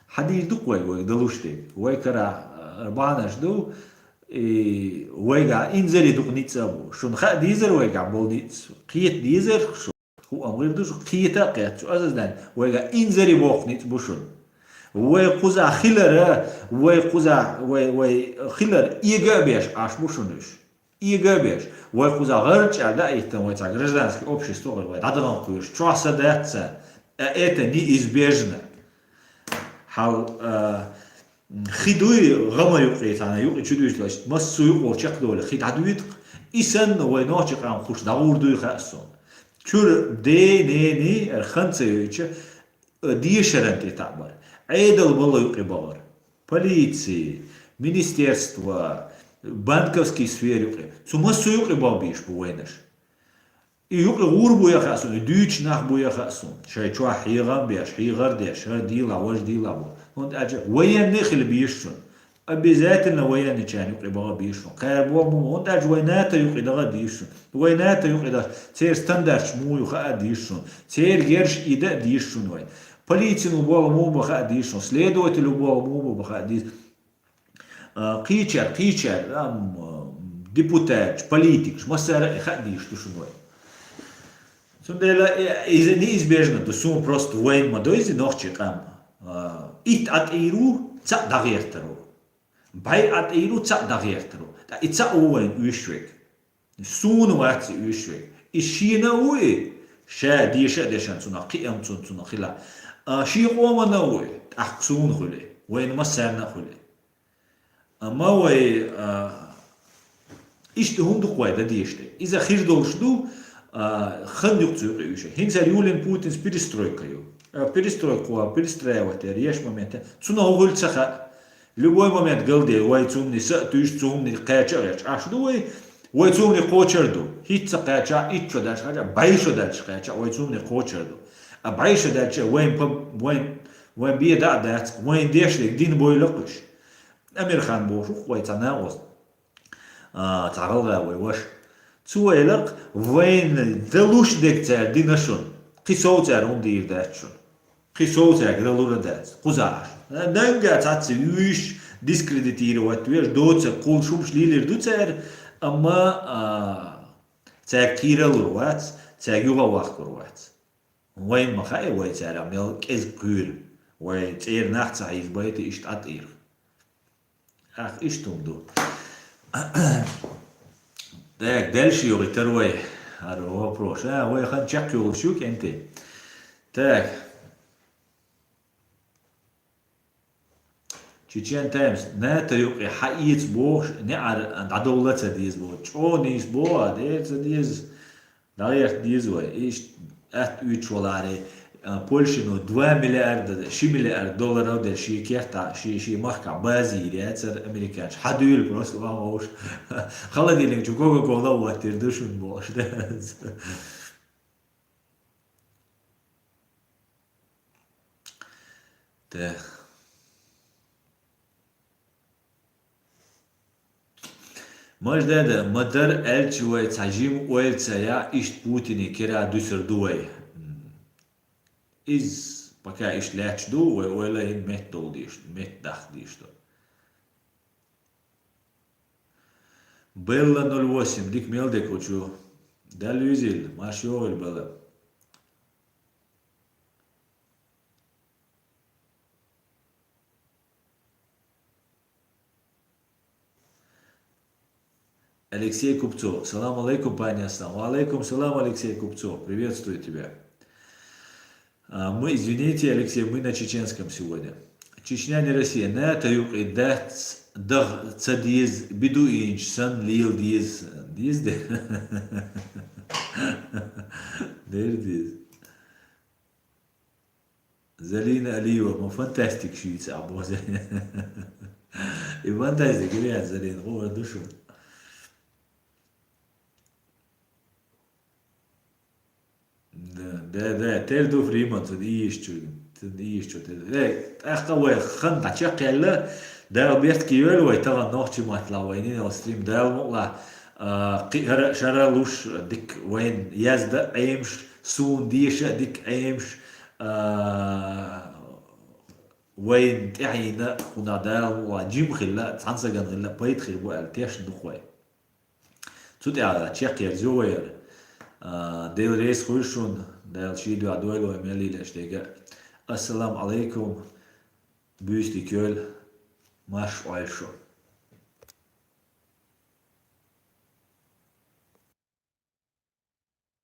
حديش دوك وي دلوش ديك وي كرا ربانش دو ويقع انزل دوك نيتسابو شون خا ديزر ويقع بول نيتس قيت ديزر شو هو امر دوش قيتا قيت شو اساسا ويقع انزل بوق نيت بوشون ويقوزا خيلر ويقوزا وي خيلر ايجابيش аш بوشونش ايجابيش ويقوزا غرج على ايتن ويتا гражданское общество وي дадаган куйш чоса датса это неизбежно حال خدوي غمر يقيت أنا يقي شدوش لاش مسو يقول شق دولة خد عدويت إسن ويناش قام خوش داور دوي خاصون شور دي ني الخمسة يوش دي شرنتي تعبر عيدل بالله يقي باور полиции министерства банковский сфер يقي سو مسو يقي بابيش بوينش يقي غور بويا خاصون دوش نخ بويا خاصون شاي شو حيغام بيش حيغر ديش ديلا وش ديلا بو هون أجا وين نخل بيشون بذاتنا وين كان يقري بغا بيشون قال بو مو هون أجا ويناتا يقري دغا ديشون ويناتا يقري دغا تير ستاندرش مو يخا ديشون تير جيرش إيدا ديشون وين полиция بو مو بخا ديشون следователь بو مو بخا ديش قيتشر депутат политик مسار خا ديش تشون وين سندلا إذا неизбежно то сум просто войн мадойзи нохчи кам ит атиру ца дагертеру бай атиру ца дагертеру та ица оwen уишвек сун вац уишвек ишина уи ша диша дешан суна қиам суна хила ши қомана уи ахсун хуле войн масарна хуле ама уи иште хунду қойда диште иза хир долшду خندق تزوقيوشه هنسا يولين بوتين перестройка перестройку перестраивать реш момент цуна угол цаха любой момент галде вай цумни са туиш цумни кача реч аш дуй вай цумни кочерду хитца кача итчо даш кача байшо даш кача вай цумни кочерду а байшо даш вайн бие да дат вайн дешлик дин бойлокуш амир хан бошу вай цанаос تعرض وش تويلق وين دلوش دكتور دينشون قصوت عن دير داتشون قصوت عن دلور دات قزاش نانجا تاتس ويش ديسكريديتير واتويش دوتس كل شومش ليلر دوتر اما تاكيرل روات تاغيوا واخ روات وين ما خاي وين تاع ميل كيز كور وين تير ناخت عايز بايت اشت اطير اخ ايش تمدو Так, дальше Юрий, второй вопрос. Вы хотите чек энты. Так. Чечен Таймс. На это Юрий хаиц бог, не адоллаца диз бог. Чо ниш бог, это диз. Далее диз вой. Иш эт учвалари. Польшину 2 миллиарда, 6 миллиард долларов да ши кехта, ши махка бази реацер американч. Хадуил просто вам уж. Холодильник чу кока-кола ватер душун бош. Так. Можда мадar элчуай цажим уэлцая ишт Путини кера дусердуай. إز بكا إيش لاتش دو ولا إن مت دول ديش مت دخ ديش دو بيلا 08 ديك ميل ديكو شو ده لوزيل ما شو البلا Алексей Купцов. Салам алейкум, пани Аслам. Алейкум салам, Алексей Купцов. Приветствую тебя. Мы, извините, Алексей, мы на чеченском сегодня. Чечня не Россия. На таюк и даг цадиз биду инч сан лил диз. Диз де? Дер диз. Залина Алиева. Мы фантастик швейца. И фантастик, ребят, Залина. О, душу. ده تردو فريمان تديش أخوي خن تشق يلا ده بيت كيول ويتغى نوختي ما تلاوينين وستريم ده مقلا قهر شرالوش ديك وين يزد أيمش سون ديش ديك أيمش وين تعينا هنا ده وجيم خلا تانسجن خلا بيت خير بقى تيش نخوي تودي على تشق يرزوير ديل ريس خوشون ديل شيدو عدويلو اميلي لاشتيقا السلام عليكم بوستي كول ماش عايشو